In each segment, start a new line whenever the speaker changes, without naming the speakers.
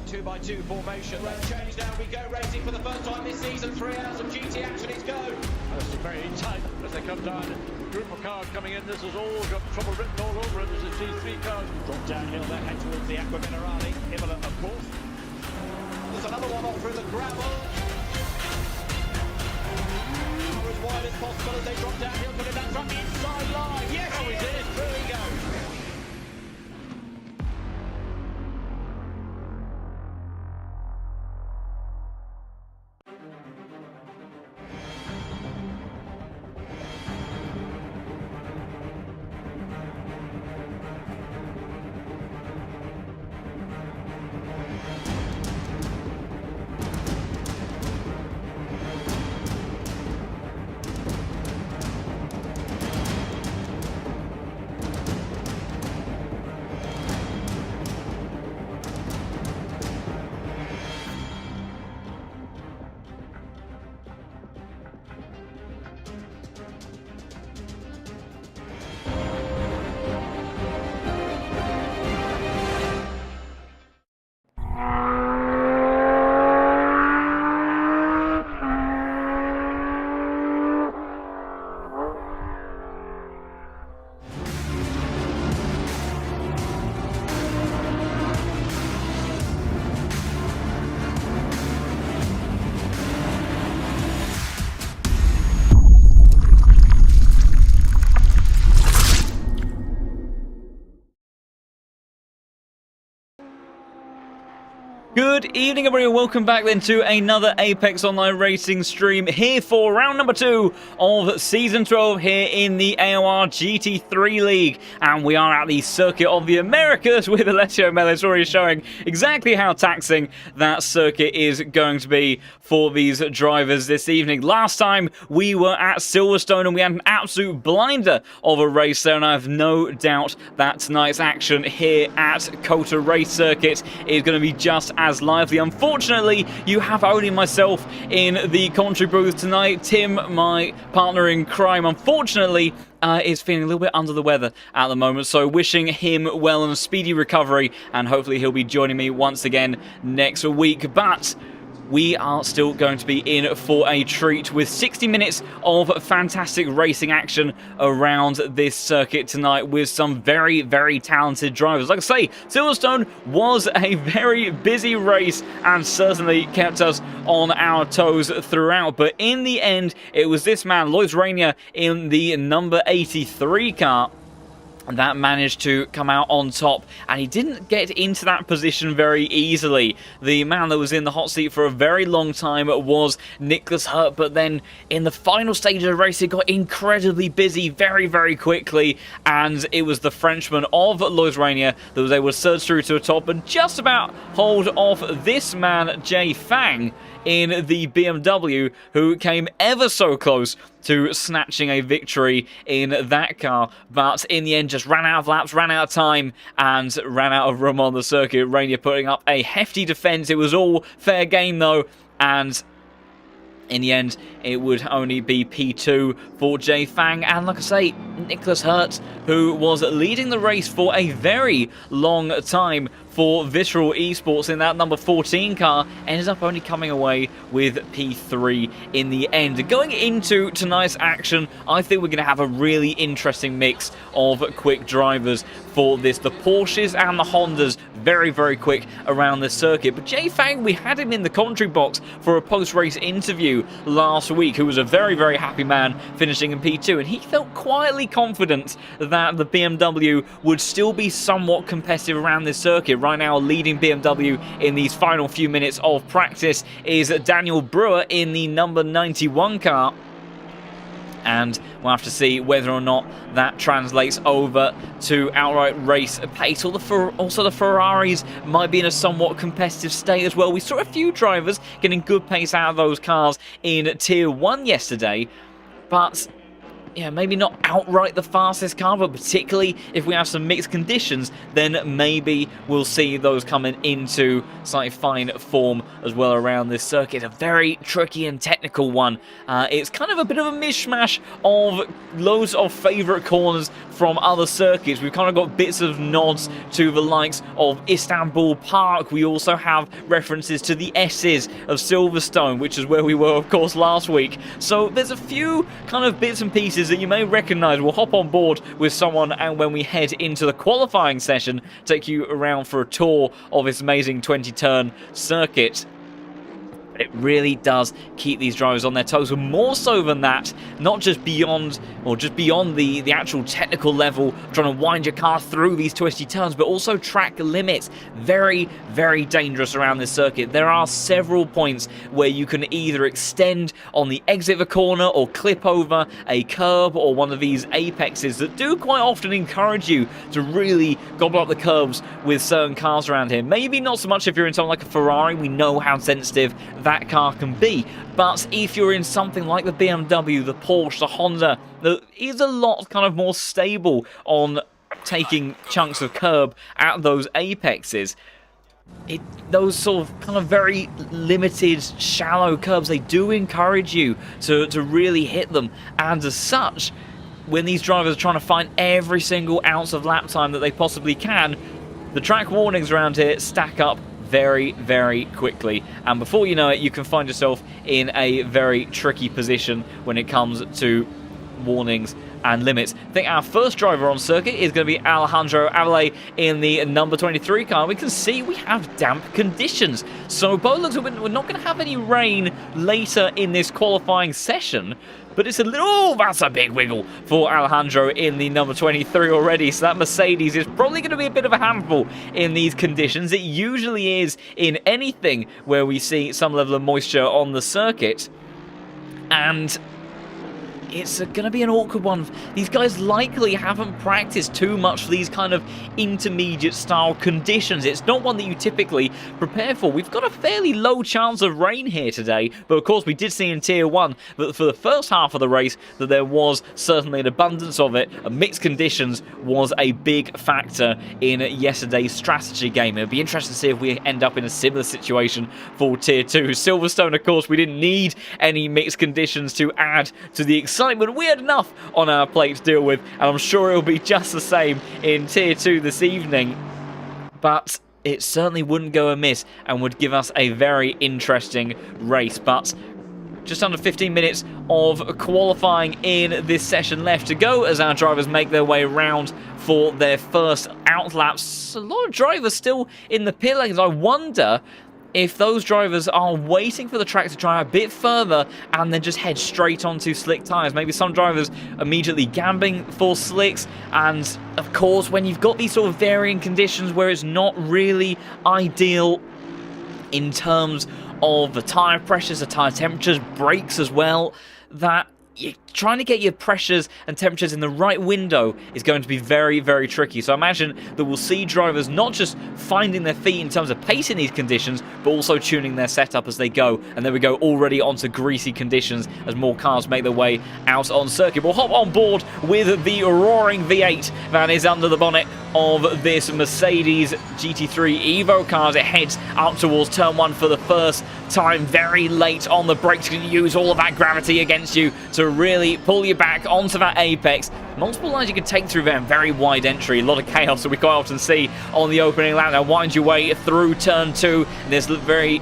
2x2 formation. Let's change now. We go racing for the first time this season. 3 hours of GT action. It's go.
This is very tight as they come down. Group of cars coming in. This has all got trouble written all over it. There's a G3 car.
Drop downhill there, head towards the Aqua Minerale. Imola, of course. There's another one off through the gravel. As wide as possible as they drop downhill, putting that from the inside line. Yes, he did. Through he goes.
Good evening, everybody, and welcome back then to another Apex Online Racing stream here for round number 2 of Season 12 here in the AOR GT3 League. And we are at the Circuit of the Americas with Alessio Mellis already showing exactly how taxing that circuit is going to be for these drivers this evening. Last time we were at Silverstone and we had an absolute blinder of a race there, and I have no doubt that tonight's action here at COTA Race Circuit is going to be just as lively. Unfortunately, you have only myself in the commentary booth tonight. Tim, my partner in crime, unfortunately is feeling a little bit under the weather at the moment, so wishing him well and a speedy recovery, and hopefully he'll be joining me once again next week. But we are still going to be in for a treat with 60 minutes of fantastic racing action around this circuit tonight with some very, very talented drivers. Like I say, Silverstone was a very busy race and certainly kept us on our toes throughout. But in the end, it was this man, Lois Rainier, in the number 83 car that managed to come out on top, and he didn't get into that position very easily. The man that was in the hot seat for a very long time was Nicholas Hurt, but then in the final stage of the race it got incredibly busy very, very quickly, and it was the Frenchman of Lois Rainier that was able to surge through to the top and just about hold off this man, Jay Fang, in the BMW, who came ever so close to snatching a victory in that car, but in the end just ran out of laps, ran out of time, and ran out of room on the circuit. Rainier putting up a hefty defense. It was all fair game though, and in the end, it would only be P2 for Jay Fang. And like I say, Nicholas Hurt, who was leading the race for a very long time for Visceral Esports in that number 14 car, ended up only coming away with P3 in the end. Going into tonight's action, I think we're going to have a really interesting mix of quick drivers for this. The Porsches and the Hondas, very, very quick around this circuit. But Jay Fang, we had him in the commentary box for a post-race interview last week, who was a very, very happy man finishing in P2, and he felt quietly confident that the BMW would still be somewhat competitive around this circuit. Right now, leading BMW in these final few minutes of practice is Daniel Brewer in the number 91 car. And we'll have to see whether or not that translates over to outright race pace. Also, the Ferraris might be in a somewhat competitive state as well. We saw a few drivers getting good pace out of those cars in Tier 1 yesterday, but yeah, maybe not outright the fastest car, but particularly if we have some mixed conditions, then maybe we'll see those coming into slightly fine form as well around this circuit. A very tricky and technical one. It's kind of a bit of a mishmash of loads of favourite corners from other circuits. We've kind of got bits of nods to the likes of Istanbul Park. We also have references to the S's of Silverstone, which is where we were, of course, last week. So there's a few kind of bits and pieces that you may recognize. We'll hop on board with someone, and when we head into the qualifying session, take you around for a tour of this amazing 20-turn circuit. It really does keep these drivers on their toes, and more so than that, not just beyond, or just beyond the actual technical level, trying to wind your car through these twisty turns, but also track limits. Very, very dangerous around this circuit. There are several points where you can either extend on the exit of a corner or clip over a curb or one of these apexes that do quite often encourage you to really gobble up the curbs with certain cars around here. Maybe not so much if you're in something like a Ferrari. We know how sensitive that car can be, but if you're in something like the BMW, the Porsche, the Honda, that is a lot kind of more stable on taking chunks of curb at those apexes. Those sort of kind of very limited, shallow curbs, they do encourage you to really hit them, and as such, when these drivers are trying to find every single ounce of lap time that they possibly can, the track warnings around here stack up very, very quickly, and before you know it, you can find yourself in a very tricky position when it comes to warnings and limits. I think our first driver on circuit is going to be Alejandro Avila in the number 23 car. We can see we have damp conditions, so Bo looks like we're not going to have any rain later in this qualifying session. But it's a little... Oh, that's a big wiggle for Alejandro in the number 23 already. So that Mercedes is probably going to be a bit of a handful in these conditions. It usually is in anything where we see some level of moisture on the circuit. And it's going to be an awkward one. These guys likely haven't practiced too much for these kind of intermediate style conditions. It's not one that you typically prepare for. We've got a fairly low chance of rain here today, but of course we did see in Tier 1 that for the first half of the race that there was certainly an abundance of it, and mixed conditions was a big factor in yesterday's strategy game. It'll be interesting to see if we end up in a similar situation for Tier 2. Silverstone, of course, we didn't need any mixed conditions to add to the excitement. We had enough on our plate to deal with, and I'm sure it'll be just the same in Tier 2 this evening. But it certainly wouldn't go amiss and would give us a very interesting race. But just under 15 minutes of qualifying in this session left to go as our drivers make their way around for their first out laps. A lot of drivers still in the pit lanes. I wonder if those drivers are waiting for the track to dry a bit further and then just head straight onto slick tyres. Maybe some drivers immediately gambling for slicks, and of course when you've got these sort of varying conditions where it's not really ideal in terms of the tyre pressures, the tyre temperatures, brakes as well, that you're trying to get your pressures and temperatures in the right window is going to be very, very tricky. So I imagine that we'll see drivers not just finding their feet in terms of pace in these conditions, but also tuning their setup as they go. And there we go, already onto greasy conditions as more cars make their way out on circuit. We'll hop on board with the roaring V8 that is under the bonnet of this Mercedes GT3 Evo car as it heads up towards turn 1 for the first time. Very late on the brakes, can use all of that gravity against you to really pull you back onto that apex. Multiple lines you can take through there, very wide entry, a lot of chaos that we quite often see on the opening lap. Now wind your way through turn 2 in this very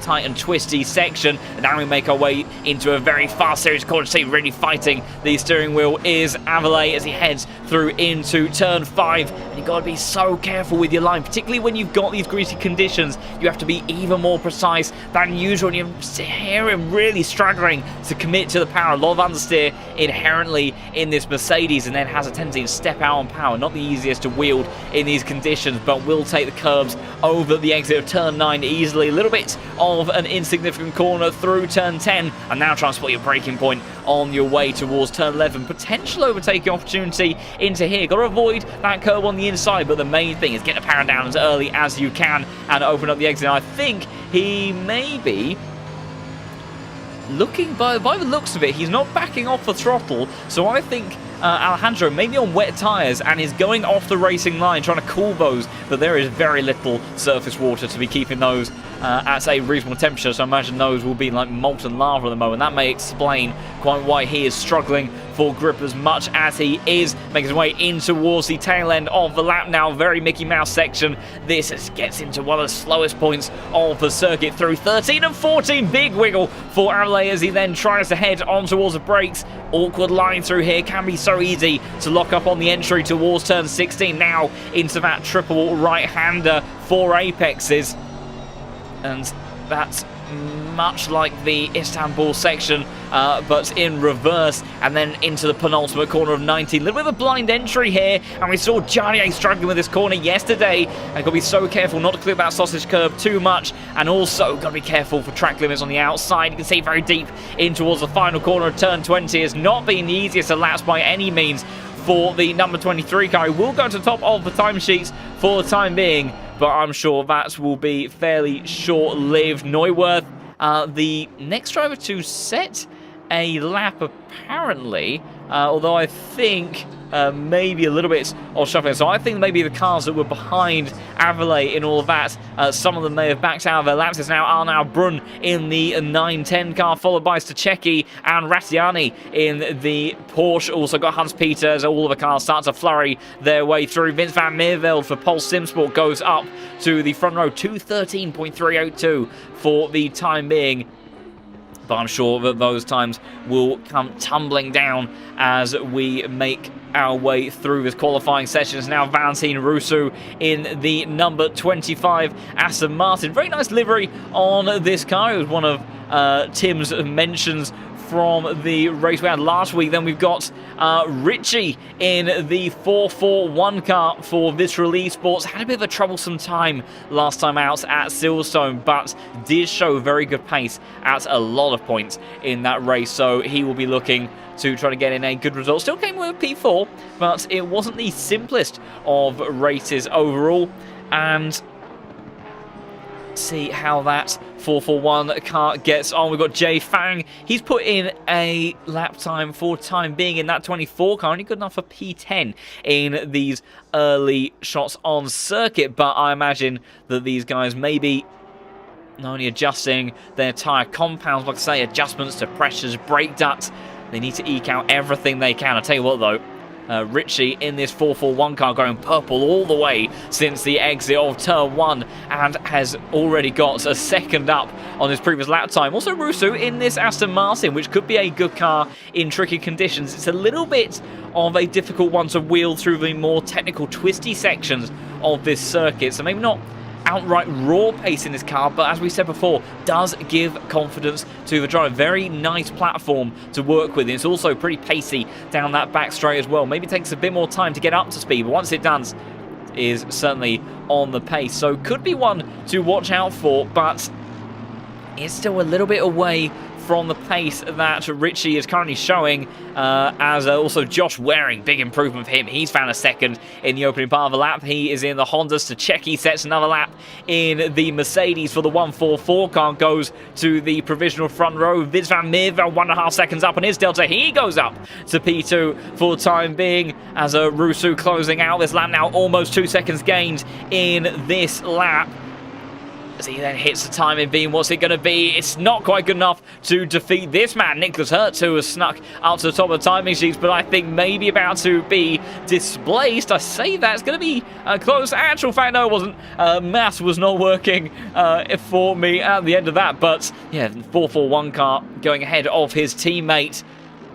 tight and twisty section, and now we make our way into a very fast series corner. See, really fighting the steering wheel is Avila as he heads through into turn 5, and you've got to be so careful with your line, particularly when you've got these greasy conditions. You have to be even more precise than usual, and you hear him really struggling to commit to the power. A lot of understeer inherently in this Mercedes, and then has a tendency to step out on power. Not the easiest to wield in these conditions, but will take the curbs over the exit of turn 9 easily. A little bit of an insignificant corner through turn 10, and now try and spot your braking point on your way towards turn 11. Potential overtaking opportunity into here. Got to avoid that curb on the inside, but the main thing is get the power down as early as you can and open up the exit. And I think he may be looking, by the looks of it, he's not backing off the throttle, so I think Alejandro may be on wet tyres and is going off the racing line, trying to cool those, but there is very little surface water to be keeping those at a reasonable temperature, so I imagine those will be like molten lava at the moment. That may explain quite why he is struggling for grip as much as he is making his way in towards the tail end of the lap now. Very Mickey Mouse section. This gets into one of the slowest points of the circuit through 13 and 14. Big wiggle for Avellay as he then tries to head on towards the brakes. Awkward line through here. Can be so easy to lock up on the entry towards turn 16. Now into that triple right-hander for Apexes. And that's much like the Istanbul section, but in reverse, and then into the penultimate corner of 19. A little bit of a blind entry here, and we saw Jarnier struggling with this corner yesterday. And got to be so careful not to clip that sausage curb too much, and also got to be careful for track limits on the outside. You can see very deep in towards the final corner of turn 20. It's not been the easiest of laps by any means for the number 23 car. He will go to the top of the timesheets for the time being, but I'm sure that will be fairly short-lived. Neuwirth, the next driver to set a lap apparently, although I think maybe a little bit of shuffling. So I think maybe the cars that were behind Avellay in all of that, some of them may have backed out of their laps. It's now Arnaud Brun in the 910 car, followed by Stachecki and Rattiani in the Porsche. Also got Hans Peter as all of the cars start to flurry their way through. Vince van Meerveld for Pulse Simsport goes up to the front row, 2:13.302 for the time being. But I'm sure that those times will come tumbling down as we make our way through this qualifying session. It's now Valentin Rousseau in the number 25 Aston Martin. Very nice livery on this car. It was one of Tim's mentions from the race we had last week. Then we've got Richie in the 441 car for Visceral Esports. Had a bit of a troublesome time last time out at Silverstone, but did show very good pace at a lot of points in that race. So he will be looking to try to get in a good result. Still came with a P4, but it wasn't the simplest of races overall. And see how that 441 car gets on. We've got Jay Fang. He's put in a lap time for time being in that 24 car. Only good enough for P10 in these early shots on circuit. But I imagine that these guys may be not only adjusting their tyre compounds, like I say, adjustments to pressures, brake ducts. They need to eke out everything they can. I'll tell you what, though. Richie in this 441 car going purple all the way since the exit of turn 1 and has already got a second up on his previous lap time. Also Rousseau in this Aston Martin, which could be a good car in tricky conditions. It's a little bit of a difficult one to wheel through the more technical twisty sections of this circuit, so maybe not outright raw pace in this car, but as we said before, does give confidence to the driver. Very nice platform to work with. It's also pretty pacey down that back straight as well. Maybe takes a bit more time to get up to speed, but once it does, is certainly on the pace. So could be one to watch out for, but it's still a little bit away from the pace that Richie is currently showing, as also Josh Waring, big improvement for him. He's found a second in the opening part of the lap. He is in the Honda. Stachecki sets another lap in the Mercedes for the 144 car, goes to the provisional front row. Vince van Meerveld 1.5 seconds up on his delta. He goes up to P2 for the time being, as Rousseau closing out this lap now, almost 2 seconds gained in this lap. As he then hits the timing beam, what's it going to be? It's not quite good enough to defeat this man, Nicholas Hertz, who has snuck up to the top of the timing sheets, but I think maybe about to be displaced. I say that, it's going to be close. Actual fact, no, it wasn't. Maths was not working for me at the end of that, but yeah, 441 car going ahead of his teammate.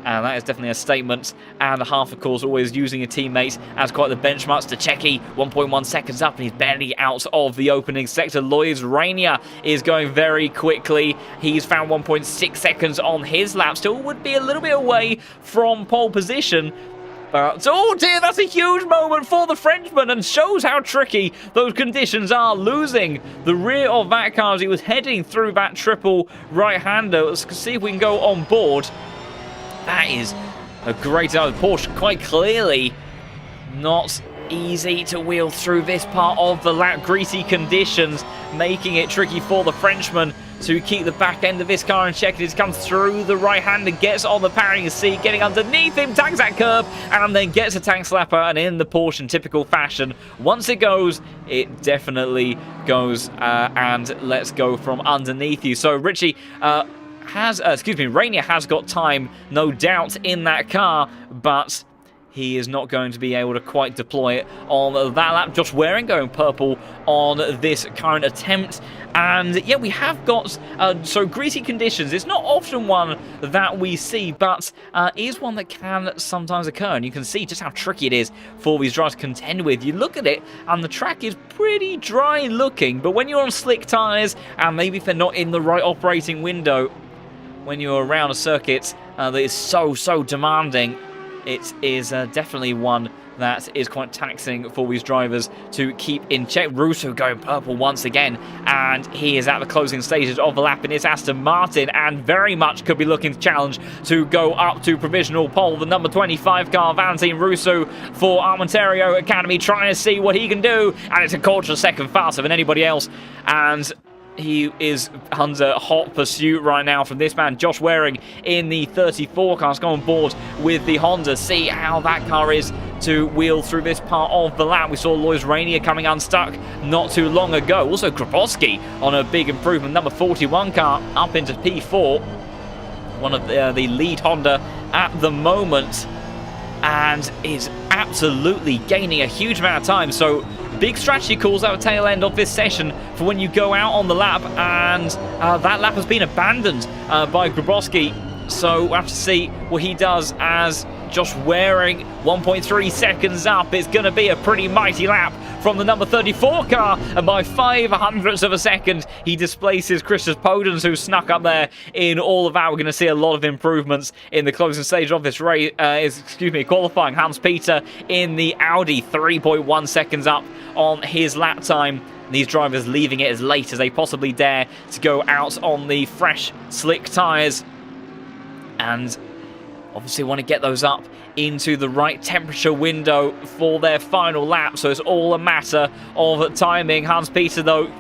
And that is definitely a statement and a half, of course, always using a teammate as quite the benchmark. Stachecki 1.1 seconds up, and he's barely out of the opening sector. Lois Rainier is going very quickly. He's found 1.6 seconds on his lap. Still would be a little bit away from pole position. But, oh dear, that's a huge moment for the Frenchman and shows how tricky those conditions are. Losing the rear of that car as he was heading through that triple right-hander. Let's see if we can go on board. That is a great out of Porsche. Quite clearly not easy to wheel through this part of the lap. Greasy conditions making it tricky for the Frenchman to keep the back end of this car in check. It comes through the right hand and gets on the parrying seat, getting underneath him, tags that curb, and then gets a tank slapper. And in the Porsche in typical fashion, once it goes, it definitely goes, and let's go from underneath you. So Richie has, Rainier has got time, no doubt, in that car, but he is not going to be able to quite deploy it on that lap. Josh Waring going purple on this current attempt. And yeah, we have got so greasy conditions. It's not often one that we see, but is one that can sometimes occur. And you can see just how tricky it is for these drivers to contend with. You look at it, and the track is pretty dry looking. But when you're on slick tyres, and maybe if they're not in the right operating window, when you're around a circuit that is so demanding, it is definitely one that is quite taxing for these drivers to keep in check. Russo going purple once again, and he is at the closing stages of the lap in his Aston Martin, and very much could be looking to challenge to go up to provisional pole. The number 25 car, Valentine Russo for Armenterio Academy, trying to see what he can do, and it's a quarter of a second faster than anybody else, and he is under hot pursuit right now from this man, Josh Waring, in the 34 car. Let's go on board with the Honda, see how that car is to wheel through this part of the lap. We saw Lois Rainier coming unstuck not too long ago. Also, Grabowski on a big improvement. Number 41 car up into P4. One of the lead Honda at the moment, and is absolutely gaining a huge amount of time. So big strategy calls at the tail end of this session for when you go out on the lap, and that lap has been abandoned by Grabowski. So we'll have to see what he does as Josh Waring 1.3 seconds up. It's going to be a pretty mighty lap from the number 34 car, and by 0.05 of a second he displaces Christoph Podens, who snuck up there in all of that. We're going to see a lot of improvements in the closing stage of this race, qualifying. Hans-Peter in the Audi 3.1 seconds up on his lap time. These drivers leaving it as late as they possibly dare to go out on the fresh slick tyres, and obviously want to get those up into the right temperature window for their final lap. So it's all a matter of timing. Hans-Peter, though,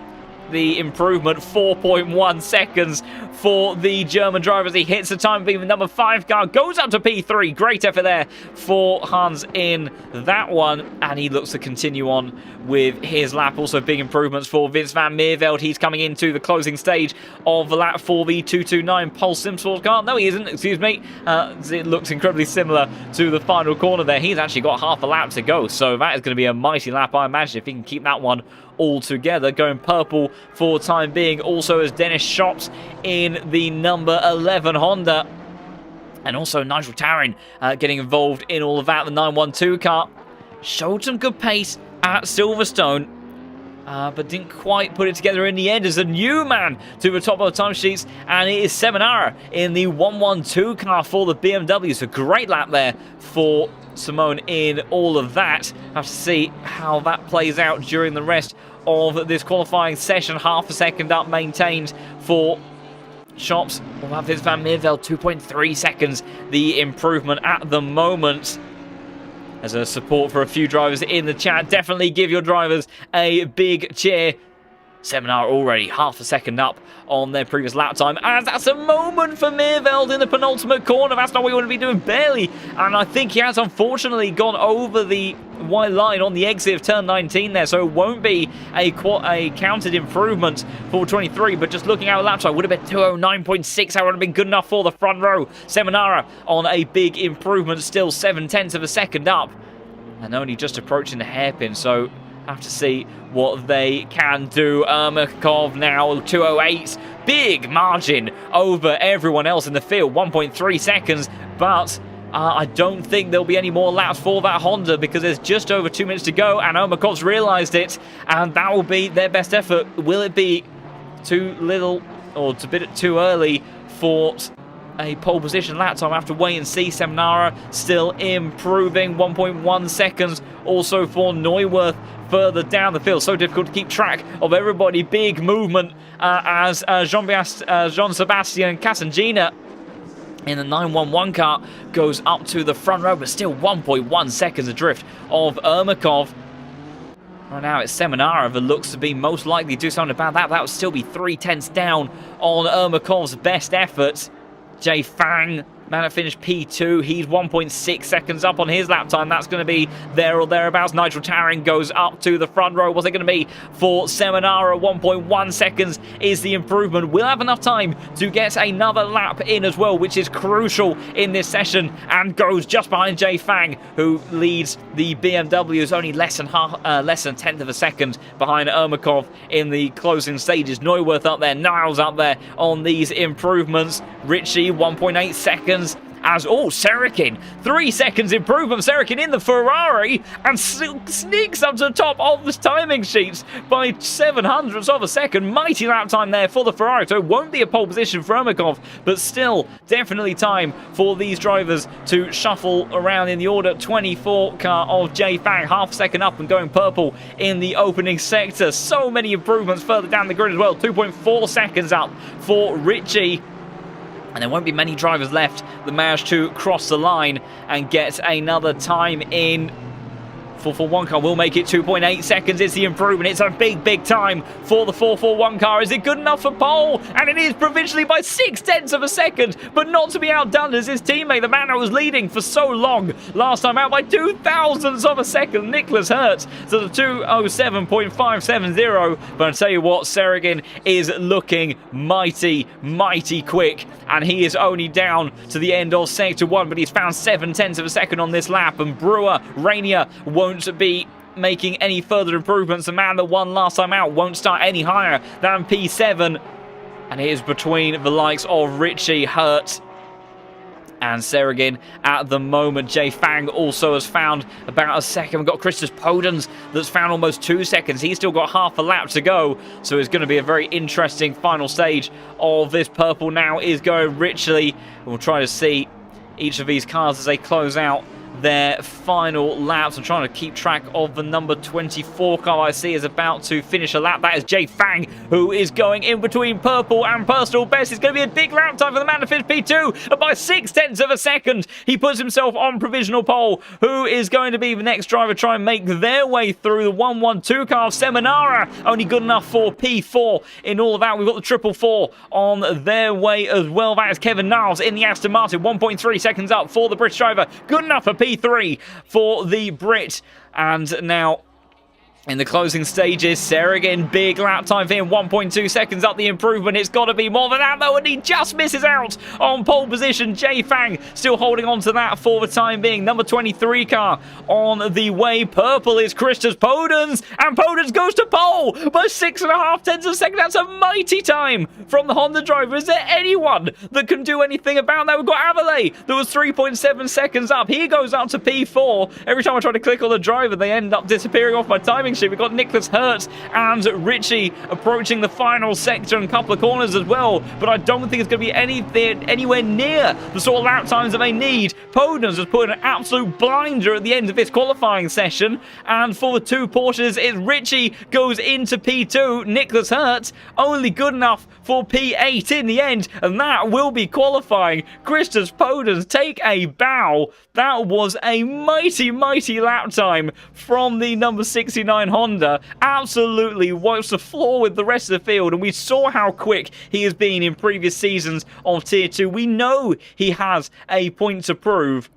the improvement, 4.1 seconds for the German driver as he hits the time beam. The number 5 car goes up to P3. Great effort there for Hans in that one, and he looks to continue on with his lap. Also big improvements for Vince van Meerveld. He's coming into the closing stage of the lap for the 229 Pulse SimSport car. No, he isn't, excuse me. It looks incredibly similar to the final corner there. He's actually got half a lap to go, so that is going to be a mighty lap, I imagine, if he can keep that one all together. Going purple for the time being also as Dennis Schops in the number 11 Honda, and also Nigel Tarrin getting involved in all of that. The 912 car showed some good pace at Silverstone, but didn't quite put it together in the end as a new man to the top of the timesheets, and it is Seminara in the 112 car for the BMW. So great lap there for Simone in all of that. Have to see how that plays out during the rest of this qualifying session. Half a second up maintained for Shops. We'll have Vince van Meerveld 2.3 seconds the improvement at the moment. As a support for a few drivers in the chat, definitely give your drivers a big cheer. Seminar already half a second up on their previous lap time, as that's a moment for Meerveld in the penultimate corner. That's not what we want to be doing, barely, and I think he has unfortunately gone over the white line on the exit of turn 19 there, so it won't be a counted improvement for 23, but just looking at a lap time, would have been 209.6. That would have been good enough for the front row. Seminara on a big improvement, still 0.7 of a second up, and only just approaching the hairpin, so have to see what they can do. Ermakov now 208, big margin over everyone else in the field, 1.3 seconds, but I don't think there'll be any more laps for that Honda because there's just over 2 minutes to go, and Ermakov's realised it, and that will be their best effort. Will it be too little or a bit too early for a pole position lap time? I have to wait and see. Seminara still improving, 1.1 seconds also for Neuwirth further down the field. So difficult to keep track of everybody. Big movement as Jean-Sebastian Casangina in the 911 car goes up to the front row, but still 1.1 seconds adrift of Ermakov. Right now it's Seminara that looks to be most likely to do something about that. That would still be 0.3 down on Ermakov's best efforts. Jay Fang man that finished P2, he's 1.6 seconds up on his lap time. That's going to be there or thereabouts. Nigel Tarring goes up to the front row. What's it going to be for Seminara? 1.1 seconds is the improvement. We'll have enough time to get another lap in as well, which is crucial in this session, and goes just behind Jay Fang, who leads the BMWs only less than a tenth of a second behind Ermakov in the closing stages. Neuwirth up there, Niles up there on these improvements. Ritchie 1.8 seconds. As Serikin, 3 seconds improvement. Serikin in the Ferrari and sneaks up to the top of the timing sheets by 700ths of a second. Mighty lap time there for the Ferrari. So it won't be a pole position for Ermakov, but still definitely time for these drivers to shuffle around in the order. 24 car of Jay Fang, half second up and going purple in the opening sector. So many improvements further down the grid as well. 2.4 seconds up for Ritchie. And there won't be many drivers left that manage to cross the line and get another time in. 441 car will make it 2.8 seconds. It's the improvement. It's a big time for the 441 car. Is it good enough for pole? And it is provincially by 6/10 of a second, but not to be outdone as his teammate, the man that was leading for so long last time out, by 2,000ths of a second. Nicholas Hertz to the 207.570. But I tell you what, Seragin is looking mighty quick, and he is only down to the end of sector 1, but he's found 7/10 of a second on this lap. And Brewer, Rainier won't be making any further improvements. The man that won last time out won't start any higher than P7, and it is between the likes of Ritchie, Hurt and Seragin at the moment. Jay Fang also has found about a second. We've got Christos Podens that's found almost 2 seconds. He's still got half a lap to go, so it's going to be a very interesting final stage of this purple. Now is going richly. We'll try to see each of these cars as they close out their final laps. I'm trying to keep track of the number 24 car I see is about to finish a lap. That is Jay Fang, who is going in between purple and personal best. It's going to be a big lap time for the man that finished P2 by 6/10 of a second. He puts himself on provisional pole. Who is going to be the next driver to try and make their way through the 112 car of Seminara? Only good enough for P4 in all of that. We've got the 444 on their way as well. That is Kevin Niles in the Aston Martin. 1.3 seconds up for the British driver. Good enough for P3 for the Brit. And now in the closing stages, Seragin, big lap time for him, 1.2 seconds up the improvement. It's got to be more than that, though, and he just misses out on pole position. Jay Fang still holding on to that for the time being. Number 23 car on the way. Purple is Christos Podens, and Podens goes to pole by 6.5 of a second. That's a mighty time from the Honda driver. Is there anyone that can do anything about that? We've got Avalé that was 3.7 seconds up. He goes up to P4. Every time I try to click on the driver, they end up disappearing off my timing. We've got Nicholas Hertz and Ritchie approaching the final sector and a couple of corners as well, but I don't think it's going to be anywhere near the sort of lap times that they need. Podens has put an absolute blinder at the end of this qualifying session, and for the two Porsches, Ritchie goes into P2. Nicholas Hertz only good enough for P8 in the end, and that will be qualifying. Christos Podens take a bow. That was a mighty lap time from the number 69 Honda. Absolutely wipes the floor with the rest of the field, and we saw how quick he has been in previous seasons of Tier 2. We know he has a point to prove.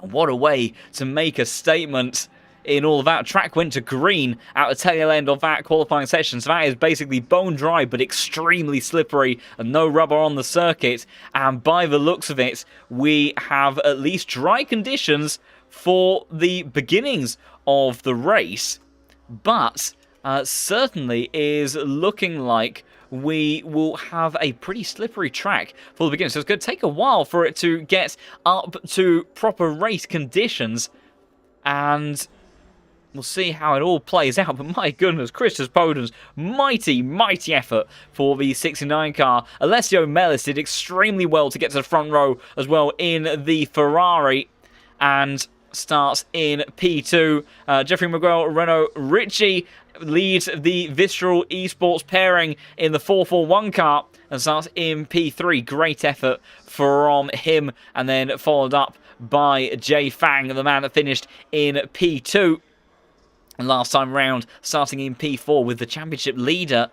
And what a way to make a statement in all of that. Track went to green at the tail end of that qualifying session, so that is basically bone dry but extremely slippery and no rubber on the circuit. And by the looks of it, we have at least dry conditions for the beginnings of the race, but certainly is looking like we will have a pretty slippery track for the beginning. So it's going to take a while for it to get up to proper race conditions, and we'll see how it all plays out. But my goodness, Christos Podens, mighty effort for the 69 car. Alessio Mellis did extremely well to get to the front row as well in the Ferrari, and starts in P2. Jeffrey Miguel Renault Ritchie leads the Visceral Esports pairing in the 441 car and starts in P3. Great effort from him, and then followed up by Jay Fang, the man that finished in P2. And last time round, starting in P4 with the championship leader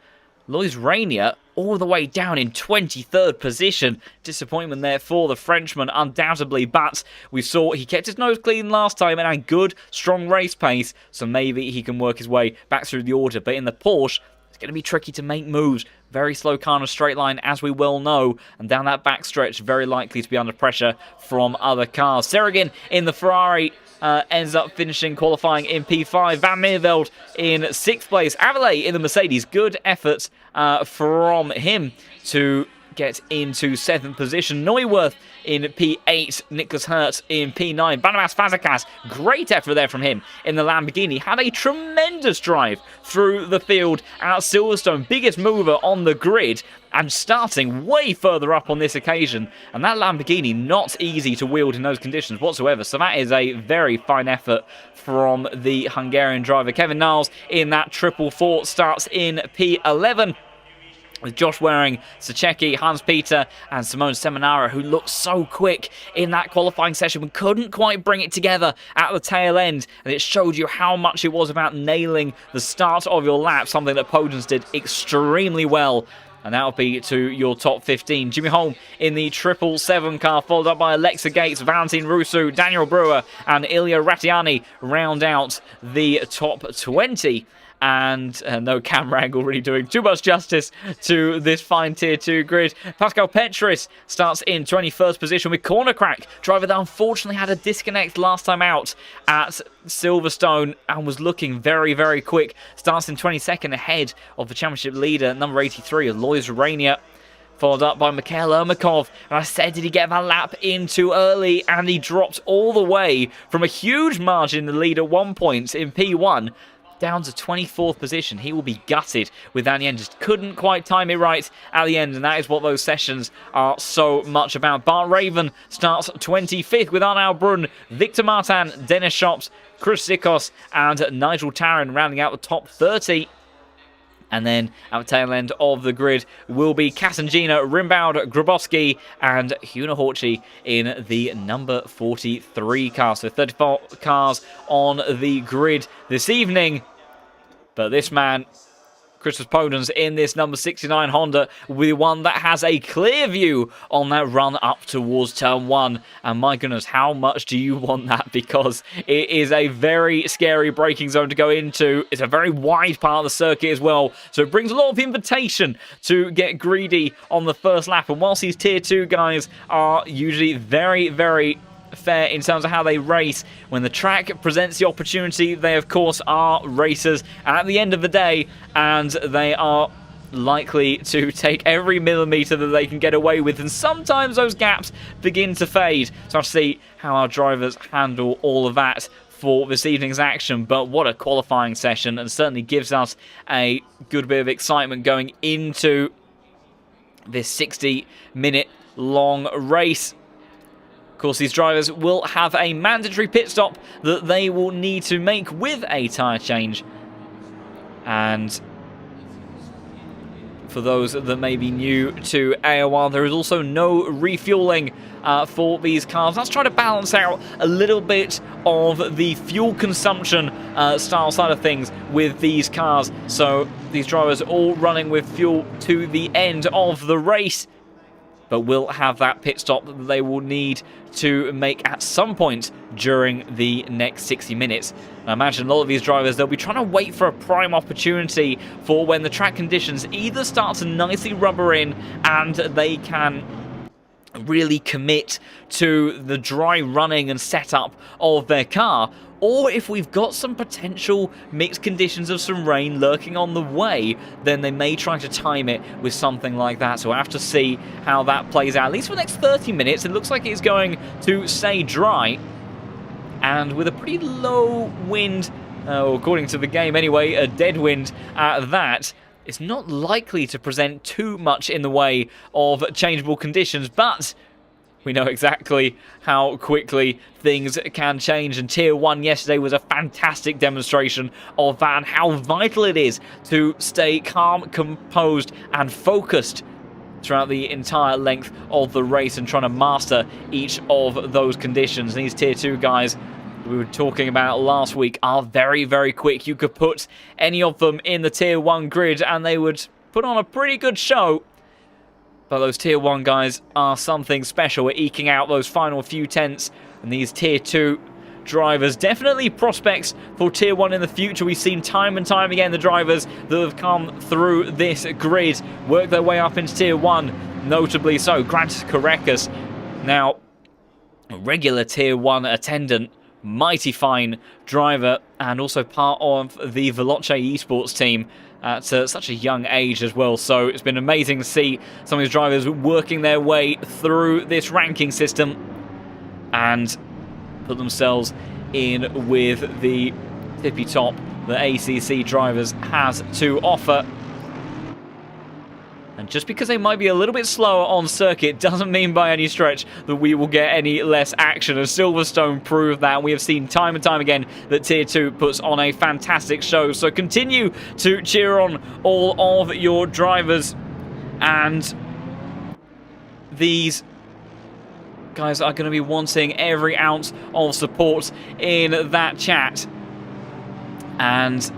Lois Rainier all the way down in 23rd position. Disappointment there for the Frenchman, undoubtedly, but we saw he kept his nose clean last time and had good, strong race pace, so maybe he can work his way back through the order. But in the Porsche, it's going to be tricky to make moves. Very slow car on a straight line, as we well know, and down that backstretch, very likely to be under pressure from other cars. Seragin in the Ferrari ends up finishing qualifying in P5. Van Meerveld in 6th place. Avilé in the Mercedes. Good efforts from him to get into 7th position. Neuwirth in P8. Nicholas Hertz in P9. Barnabas Fazekas, great effort there from him in the Lamborghini. Had a tremendous drive through the field at Silverstone. Biggest mover on the grid and starting way further up on this occasion. And that Lamborghini not easy to wield in those conditions whatsoever. So that is a very fine effort from the Hungarian driver. Kevin Niles in that triple four starts in P11. With Josh Waring, Sachecki, Hans-Peter and Simone Seminara, who looked so quick in that qualifying session but couldn't quite bring it together at the tail end. And it showed you how much it was about nailing the start of your lap, something that Podens did extremely well. And that'll be to your top 15. Jimmy Holm in the 777 car, followed up by Alexa Gates, Valentin Rousseau, Daniel Brewer and Ilya Ratiani round out the top 20. And no camera angle really doing too much justice to this fine Tier 2 grid. Pascal Petris starts in 21st position with Corner Crack, driver that unfortunately had a disconnect last time out at Silverstone and was looking very, very quick. Starts in 22nd ahead of the championship leader, number 83, Lois Rainier. Followed up by Mikhail Ermakov. And I said, did he get that lap in too early? And he dropped all the way from a huge margin in the lead at 1 point in P1 down to 24th position. He will be gutted with that. Just couldn't quite time it right at the end, and that is what those sessions are so much about. Bart Raven starts 25th with Arnaud Brun, Victor Martin, Dennis Shops, Chris Zikos and Nigel Tarrant rounding out the top 30. And then at the tail end of the grid will be Casangina, Rimbaud, Grabowski and Huna Horchi in the number 43 car. So 34 cars on the grid this evening. But this man, Christoph Podens, in this number 69 Honda, will be one that has a clear view on that run up towards turn 1. And my goodness, how much do you want that? Because it is a very scary braking zone to go into. It's a very wide part of the circuit as well. So it brings a lot of invitation to get greedy on the first lap. And whilst these Tier 2 guys are usually very, very fair in terms of how they race, when the track presents the opportunity, they of course are racers at the end of the day, and they are likely to take every millimetre that they can get away with, and sometimes those gaps begin to fade. So I'll see how our drivers handle all of that for this evening's action. But what a qualifying session, and certainly gives us a good bit of excitement going into this 60-minute long race. Of course, these drivers will have a mandatory pit stop that they will need to make with a tyre change. And for those that may be new to AOR, there is also no refueling for these cars. Let's try to balance out a little bit of the fuel consumption style side of things with these cars. So these drivers all running with fuel to the end of the race, but will have that pit stop that they will need to make at some point during the next 60 minutes. I imagine a lot of these drivers, they'll be trying to wait for a prime opportunity for when the track conditions either start to nicely rubber in and they can really commit to the dry running and setup of their car, or if we've got some potential mixed conditions of some rain lurking on the way, then they may try to time it with something like that. So we'll have to see how that plays out. At least for the next 30 minutes, it looks like it's going to stay dry. And with a pretty low wind, according to the game anyway, a dead wind at that, it's not likely to present too much in the way of changeable conditions, but we know exactly how quickly things can change, and Tier 1 yesterday was a fantastic demonstration of that and how vital it is to stay calm, composed and focused throughout the entire length of the race and trying to master each of those conditions. And these Tier 2 guys we were talking about last week are very, very quick. You could put any of them in the Tier 1 grid and they would put on a pretty good show. But those Tier 1 guys are something special. We're eking out those final few tenths. And these Tier 2 drivers, definitely prospects for Tier 1 in the future. We've seen time and time again the drivers that have come through this grid work their way up into Tier 1. Notably so, Grant Karekas, now a regular Tier 1 attendant, mighty fine driver, and also part of the Veloce esports team at such a young age as well. So it's been amazing to see some of these drivers working their way through this ranking system and put themselves in with the tippy top that ACC drivers has to offer. And just because they might be a little bit slower on circuit doesn't mean by any stretch that we will get any less action. And Silverstone proved that. We have seen time and time again that Tier 2 puts on a fantastic show. So continue to cheer on all of your drivers. And these guys are going to be wanting every ounce of support in that chat. And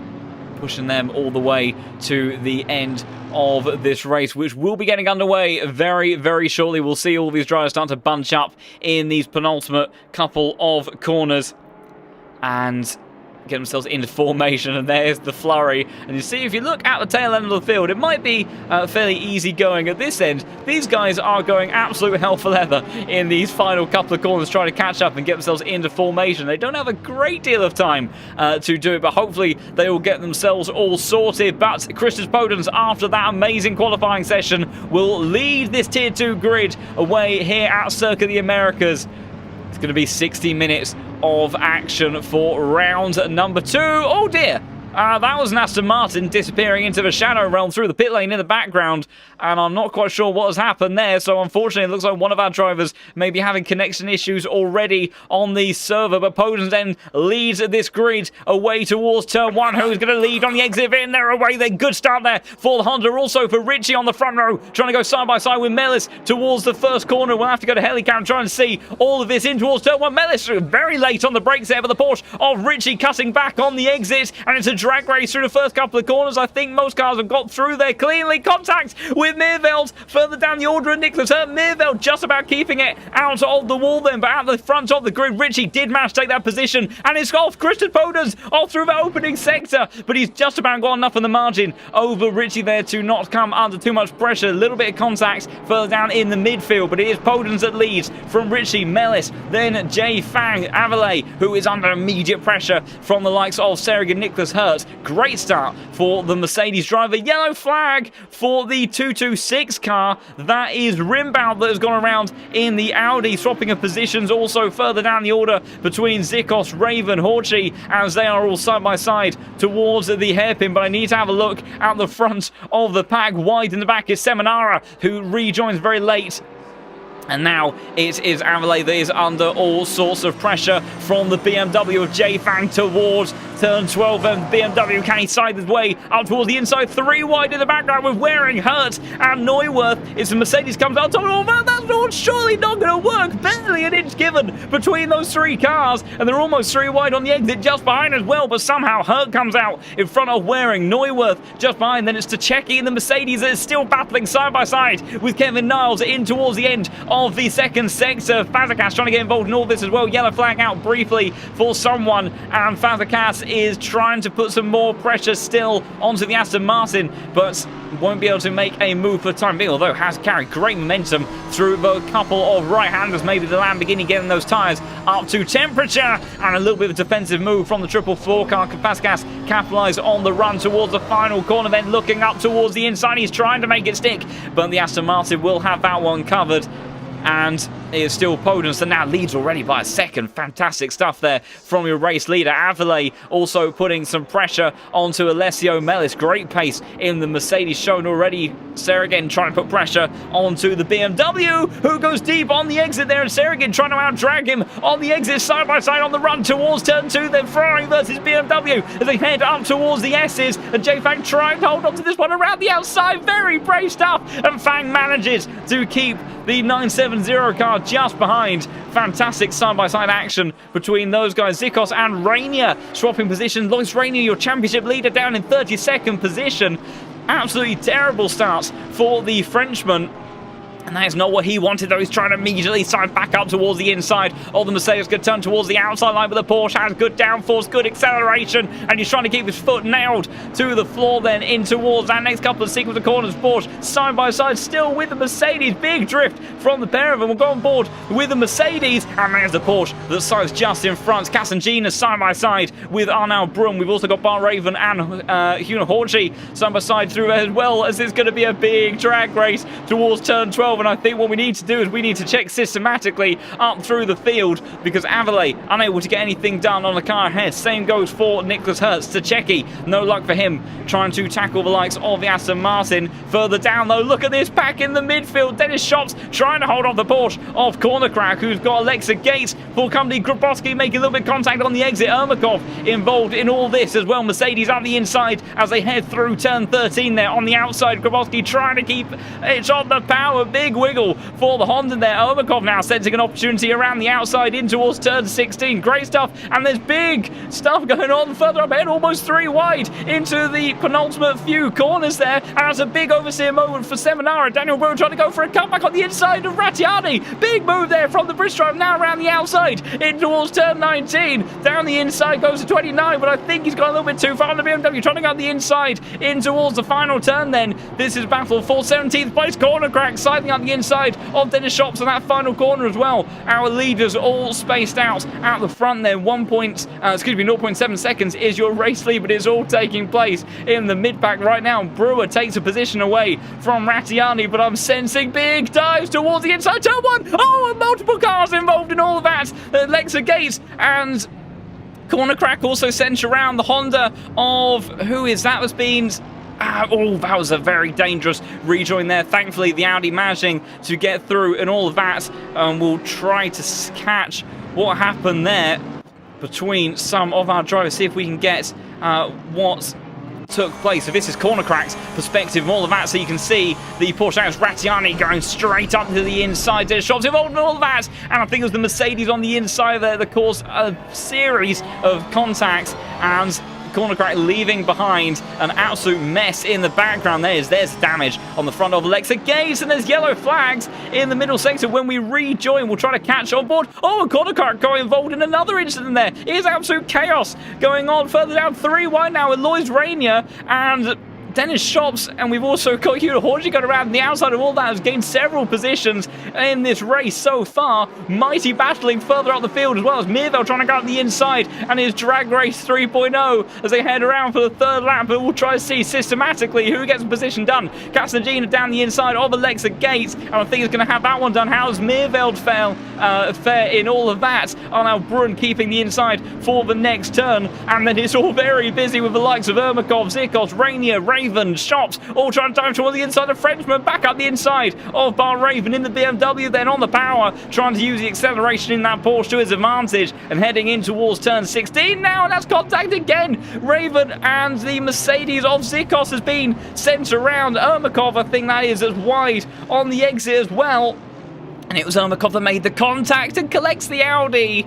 pushing them all the way to the end of this race, which will be getting underway very, very shortly. We'll see all these drivers start to bunch up in these penultimate couple of corners and get themselves into formation, and there's the flurry. And you see, if you look at the tail end of the field, it might be fairly easy going at this end. These guys are going absolute hell for leather in these final couple of corners, trying to catch up and get themselves into formation. They don't have a great deal of time to do it, but hopefully they will get themselves all sorted. But Christus Podens, after that amazing qualifying session, will lead this Tier 2 grid away here at Circuit of the Americas. It's going to be 60 minutes of action for round number 2. Oh dear! That was an Aston Martin disappearing into the shadow realm through the pit lane in the background, and I'm not quite sure what has happened there. So unfortunately, it looks like one of our drivers may be having connection issues already on the server. But Podens then leads this grid away towards turn 1. Who's going to lead on the exit? In there away. Then good start there for the Honda. Also for Richie on the front row, trying to go side by side with Mellis towards the first corner. We'll have to go to Helicam, trying to see all of this in towards turn 1. Mellis very late on the brakes there, but the Porsche of Richie cutting back on the exit, and it's a drag race through the first couple of corners. I think most cars have got through there cleanly. Contact with Meerveld further down the order, and Nicholas Hurt. Meerveld just about keeping it out of the wall then, but at the front of the grid, Richie did manage to take that position, and it's off Christian Podens off through the opening sector, but he's just about got enough on the margin over Richie there to not come under too much pressure. A little bit of contact further down in the midfield, but it is Podens that leads from Richie, Mellis, then Jay Fang, Avalay, who is under immediate pressure from the likes of Serrig and Nicholas Hurt. Great start for the Mercedes driver. Yellow flag for the 226 car. That is Rimbaud that has gone around in the Audi, swapping of positions also further down the order between Zikos, Raven, Horchi, as they are all side by side towards the hairpin. But I need to have a look at the front of the pack. Wide in the back is Seminara, who rejoins very late. And now it is Avalay that is under all sorts of pressure from the BMW of J-Fang towards turn 12, and BMW can he side his way up towards the inside. 3 wide in the background with Waring, Hurt and Neuwirth. It's the Mercedes comes out top. Oh, that's not surely not going to work. Barely an inch given between those 3 cars, and they're almost 3 wide on the exit just behind as well. But somehow Hurt comes out in front of Waring, Neuwirth just behind. Then it's Tcheki and the Mercedes that is still battling side by side with Kevin Niles in towards the end of the second sector. Fazekas trying to get involved in all this as well. Yellow flag out briefly for someone, and Fazekas is trying to put some more pressure still onto the Aston Martin, but won't be able to make a move for the time being, although has carried great momentum through the couple of right-handers. Maybe the Lamborghini getting those tyres up to temperature, and a little bit of a defensive move from the 444 car. Fazekas capitalise on the run towards the final corner, then looking up towards the inside. He's trying to make it stick, but the Aston Martin will have that one covered. And it is still Podens that now leads already by a second. Fantastic stuff there from your race leader. Avalay also putting some pressure onto Alessio Mellis. Great pace in the Mercedes shown already. Serrig trying to put pressure onto the BMW, who goes deep on the exit there, and Serrig trying to out-drag him on the exit side by side on the run towards turn 2. Then Ferrari versus BMW as they head up towards the S's, and Jay Fang trying to hold on to this one around the outside. Very brave stuff, and Fang manages to keep the 970 car just behind. Fantastic side-by-side action between those guys. Zikos and Rainier swapping positions. Lois Rainier, your championship leader, down in 32nd position. Absolutely terrible starts for the Frenchman. And that is not what he wanted, though. He's trying to immediately side back up towards the inside of the Mercedes. Good turn towards the outside line, but the Porsche has good downforce, good acceleration, and he's trying to keep his foot nailed to the floor then in towards that next couple of sequence of corners. Porsche side by side still with the Mercedes. Big drift from the pair of them. We'll go on board with the Mercedes, and there's the Porsche that sides just in front. Kassengina side by side with Arnaud Brun. We've also got Barraven and Hunahorji side by side through as well, as it's going to be a big drag race towards turn 12. And I think what we need to do is we need to check systematically up through the field, because Avelay unable to get anything done on the car ahead. Same goes for Nicholas Hertz. Tacheki, no luck for him, trying to tackle the likes of the Aston Martin. Further down though, look at this pack in the midfield. Dennis Shops trying to hold off the Porsche of Corner Crack, who's got Alexa Gates, full company. Grabowski making a little bit of contact on the exit. Ermakov involved in all this as well. Mercedes on the inside as they head through turn 13 there on the outside. Grabowski trying to keep it on the power. Big wiggle for the Honda there. Ermakov now sensing an opportunity around the outside in towards turn 16. Great stuff, and there's big stuff going on further up ahead, almost 3 wide into the penultimate few corners there, and that's a big overseer moment for Seminara. Daniel Brewer trying to go for a cutback on the inside of Rattiani. Big move there from the British driver, now around the outside in towards turn 19. Down the inside goes to 29, but I think he's gone a little bit too far on the BMW, trying to go on the inside in towards the final turn then. This is battle for 17th place. Corner Crack siding up the inside of Dennis Shops on that final corner as well. Our leaders all spaced out at the front there. 0.7 seconds is your race lead, but it's all taking place in the mid-pack right now. Brewer takes a position away from Rattiani, but I'm sensing big dives towards the inside. Turn 1! Oh, and multiple cars involved in all of that. Alexa Gates and Corner Crack also sent around the Honda of, who is that? That's been... oh, that was a very dangerous rejoin there. Thankfully, the Audi managing to get through and all of that. We'll try to catch what happened there between some of our drivers, see if we can get what took place. So this is Corner Crack's perspective and all of that, so you can see the Porsche house Rattiani going straight up to the inside. There's Shops involved in all of that, and I think it was the Mercedes on the inside there that caused a series of contacts, and Corner Crack leaving behind an absolute mess in the background. There's damage on the front of Alexa Gates, and there's yellow flags in the middle sector. When we rejoin, we'll try to catch on board. Oh, and Corner Crack got involved in another incident there. It is absolute chaos going on further down 3 wide now with Lois Rainier and Dennis Shops, and we've also got Hunahorji going around the outside of all that, has gained several positions in this race so far. Mighty battling further up the field, as well as Mirville trying to go up the inside, and his drag race 3.0 as they head around for the 3rd lap. But we'll try to see systematically who gets the position done. Kassengina down the inside of Alexa Gates, and I think he's going to have that one done. How does Mirville fare in all of that? Arnaud Brun keeping the inside for the next turn, and then it's all very busy with the likes of Ermakov, Zikos, Rainier, Raven, Shops, all trying to dive towards the inside. The Frenchman back up the inside of Barraven in the BMW, then on the power, trying to use the acceleration in that Porsche to his advantage, and heading in towards turn 16 now, and that's contact again. Raven and the Mercedes of Zikos has been sent around. Ermakov, I think that is, as wide on the exit as well, and it was Ermakov that made the contact and collects the Audi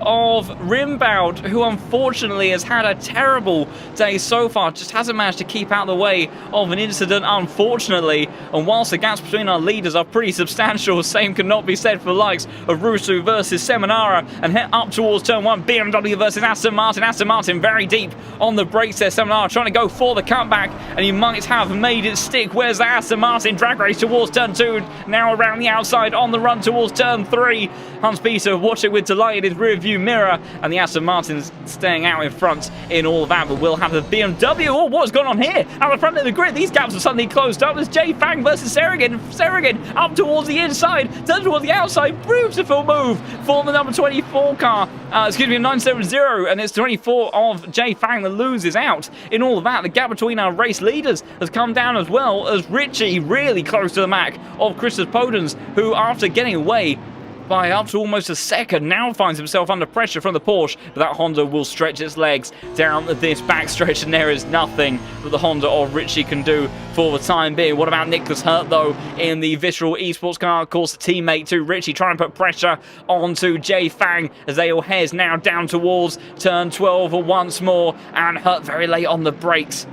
of Rimbaud, who unfortunately has had a terrible day so far, just hasn't managed to keep out of the way of an incident, unfortunately. And whilst the gaps between our leaders are pretty substantial, same cannot be said for the likes of Rusu versus Seminara. And head up towards turn 1, BMW versus Aston Martin. Aston Martin very deep on the brakes there. Seminara trying to go for the cutback, and he might have made it stick. Where's the Aston Martin? Drag race towards turn 2, now around the outside on the run towards turn 3. Hans-Peter watching with delight in his rear view mirror, and the Aston Martin's staying out in front in all of that. But we'll have the BMW. Oh, what's going on here at the front of the grid? These gaps have suddenly closed up. There's Jay Fang versus Serrigan. Serrigan up towards the inside, turns towards the outside. Beautiful move for the number 24 car. Excuse me, 970, and it's 24 of Jay Fang that loses out in all of that. The gap between our race leaders has come down, as well as Richie really close to the Mac of Christoph Podens, who after getting away by up to almost a second, now finds himself under pressure from the Porsche, but that Honda will stretch its legs down this backstretch, and there is nothing that the Honda of Richie can do for the time being. What about Nicholas Hurt, though, in the Visceral Esports car? Of course, the teammate to Richie, trying to put pressure onto Jay Fang as they all head now down towards turn 12 once more, and Hurt very late on the brakes.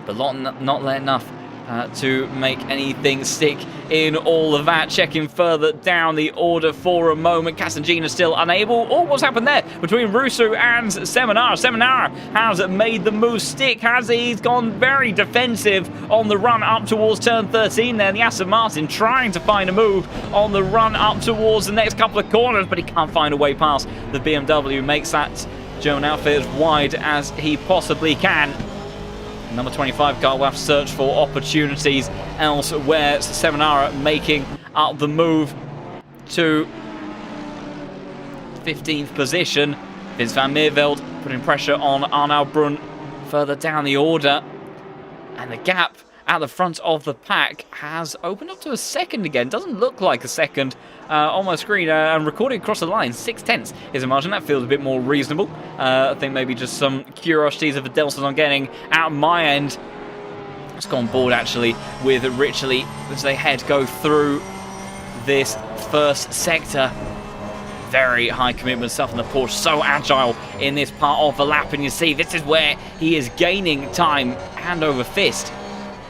but not enough to make anything stick in all of that. Checking further down the order for a moment. Casangina still unable. Oh, what's happened there between Russo and Seminara? Seminara has made the move stick, has he? He's gone very defensive on the run up towards turn 13 there. The Aston Martin trying to find a move on the run up towards the next couple of corners, but he can't find a way past the BMW. Makes that German outfit as wide as he possibly can. Number 25 car will have to search for opportunities elsewhere. Seminara making up the move to 15th position. Vince van Meerveld putting pressure on Arnaud Brun further down the order. And the gap at the front of the pack has opened up to a second again. Doesn't look like a second on my screen. And recording across the line, 6/10 is a margin. That feels a bit more reasonable. I think maybe just some curiosities of the deltas I'm getting at my end. Let's go on board actually with Ritchie as they go through this first sector. Very high commitment stuff in the Porsche. So agile in this part of the lap. And you see this is where he is gaining time hand over fist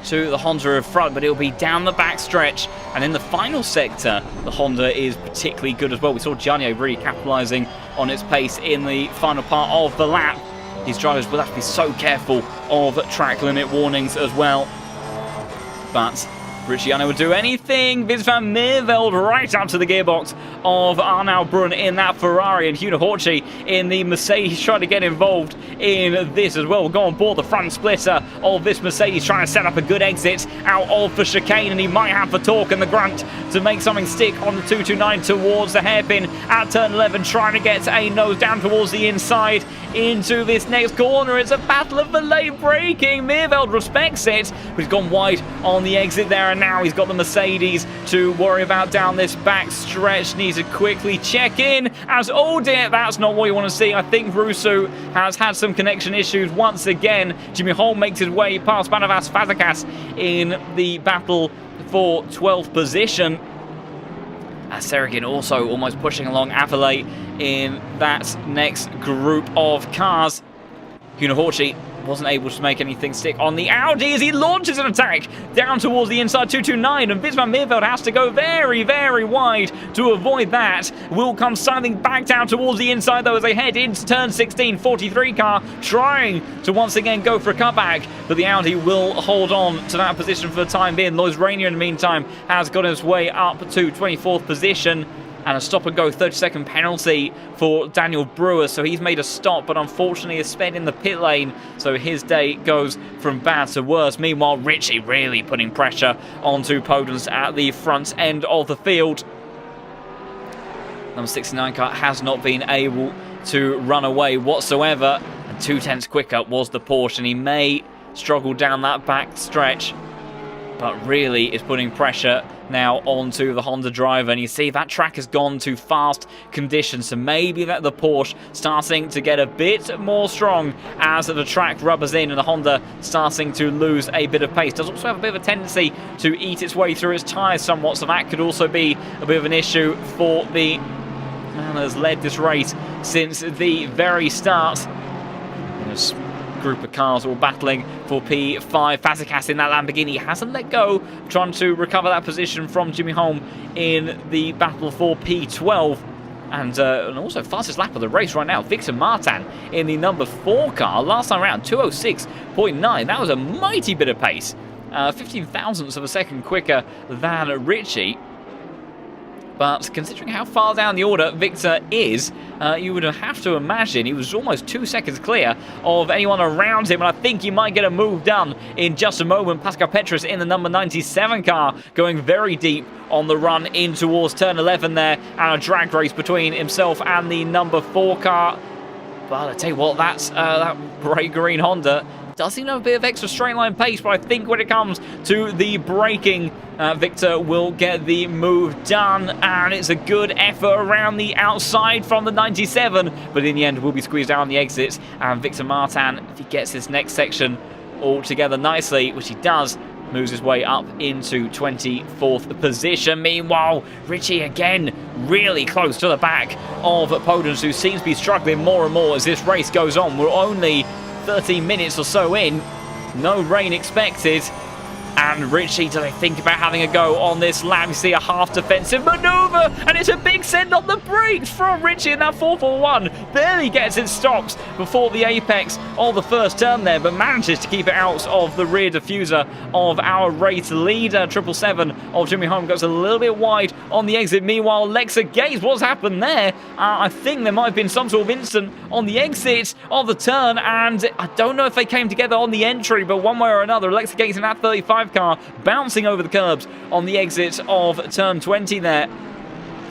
to the Honda in front, but it'll be down the back stretch. And in the final sector, the Honda is particularly good as well. We saw Gianni really capitalising on its pace in the final part of the lap. These drivers will have to be so careful of track limit warnings as well. But Ricciano would do anything. Vince van Meerveld right up to the gearbox of Arnaud Brun in that Ferrari, and Huna Horchi in the Mercedes trying to get involved in this as well. We'll go on board the front splitter of this Mercedes, trying to set up a good exit out of the chicane, and he might have the torque and the grunt to make something stick on the 229 towards the hairpin at turn 11, trying to get a nose down towards the inside into this next corner. It's a battle of the late braking. Meerveld respects it, but he's gone wide on the exit there, and now he's got the Mercedes to worry about down this back stretch. Needs to quickly check in as, oh dear, that's not what you want to see. I think Russo has had some connection issues once again. Jimmy Holm makes his way past Banavas Fazakas in the battle for 12th position. Serigin also almost pushing along Avile in that next group of cars. Huna Horchi wasn't able to make anything stick on the Audi as he launches an attack down towards the inside 229, and Vince van Meerveld has to go very, very wide to avoid that. Will come sailing back down towards the inside though as they head into turn 16. 43 car trying to once again go for a cutback, but the Audi will hold on to that position for the time being. Lois Rainier in the meantime has got his way up to 24th position. And a stop-and-go 30-second penalty for Daniel Brewer. So he's made a stop, but unfortunately is spent in the pit lane. So his day goes from bad to worse. Meanwhile, Ritchie really putting pressure onto Podence at the front end of the field. Number 69 car has not been able to run away whatsoever. And 2/10 quicker was the Porsche, and he may struggle down that back stretch, but really is putting pressure now onto the Honda driver. And you see that track has gone to fast conditions, so maybe that the Porsche starting to get a bit more strong as the track rubbers in, and the Honda starting to lose a bit of pace. Does also have a bit of a tendency to eat its way through its tyres somewhat, so that could also be a bit of an issue for the man that has led this race since the very start. Group of cars all battling for P5. Fazakas in that Lamborghini hasn't let go, trying to recover that position from Jimmy Holm in the battle for P12. And also fastest lap of the race right now, Victor Martin in the number 4 car. Last time around, 206.9. That was a mighty bit of pace. 15 thousandths of a second quicker than Ritchie. But considering how far down the order Victor is, you would have to imagine he was almost 2 seconds clear of anyone around him. And I think he might get a move done in just a moment. Pascal Petrus in the number 97 car going very deep on the run in towards turn 11 there. And a drag race between himself and the number 4 car. But I tell you what, that's that bright green Honda does seem to have a bit of extra straight line pace, but I think when it comes to the braking, Victor will get the move done, and it's a good effort around the outside from the 97, but in the end will be squeezed out on the exits, and Victor Martin, if he gets this next section all together nicely, which he does, moves his way up into 24th position. Meanwhile, Ritchie again really close to the back of Podence, who seems to be struggling more and more as this race goes on. We're only 13 minutes or so in. No rain expected. And Richie, do they think about having a go on this lap? You see a half defensive maneuver, and it's a big send on the brakes from Richie in that 441. Barely gets it stopped before the apex of the first turn there, but manages to keep it out of the rear diffuser of our race leader. 777 of Jimmy Holm goes a little bit wide on the exit. Meanwhile, Lexa Gates, what's happened there? I think there might have been some sort of incident on the exit of the turn, and I don't know if they came together on the entry, but one way or another, Lexa Gates in that 35 car bouncing over the curbs on the exit of turn 20 there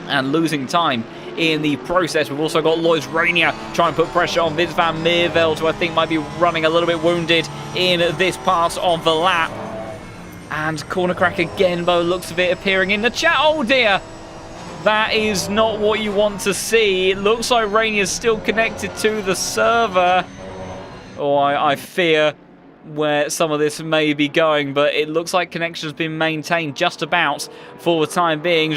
and losing time in the process. We've also got Lois Rainier trying to put pressure on Vince van Meerveld, who I think might be running a little bit wounded in this part of the lap. And corner crack again, by the looks of it, appearing in the chat. Oh dear, that is not what you want to see. It looks like Rainier's still connected to the server. Oh, I fear where some of this may be going, but it looks like connection has been maintained just about for the time being.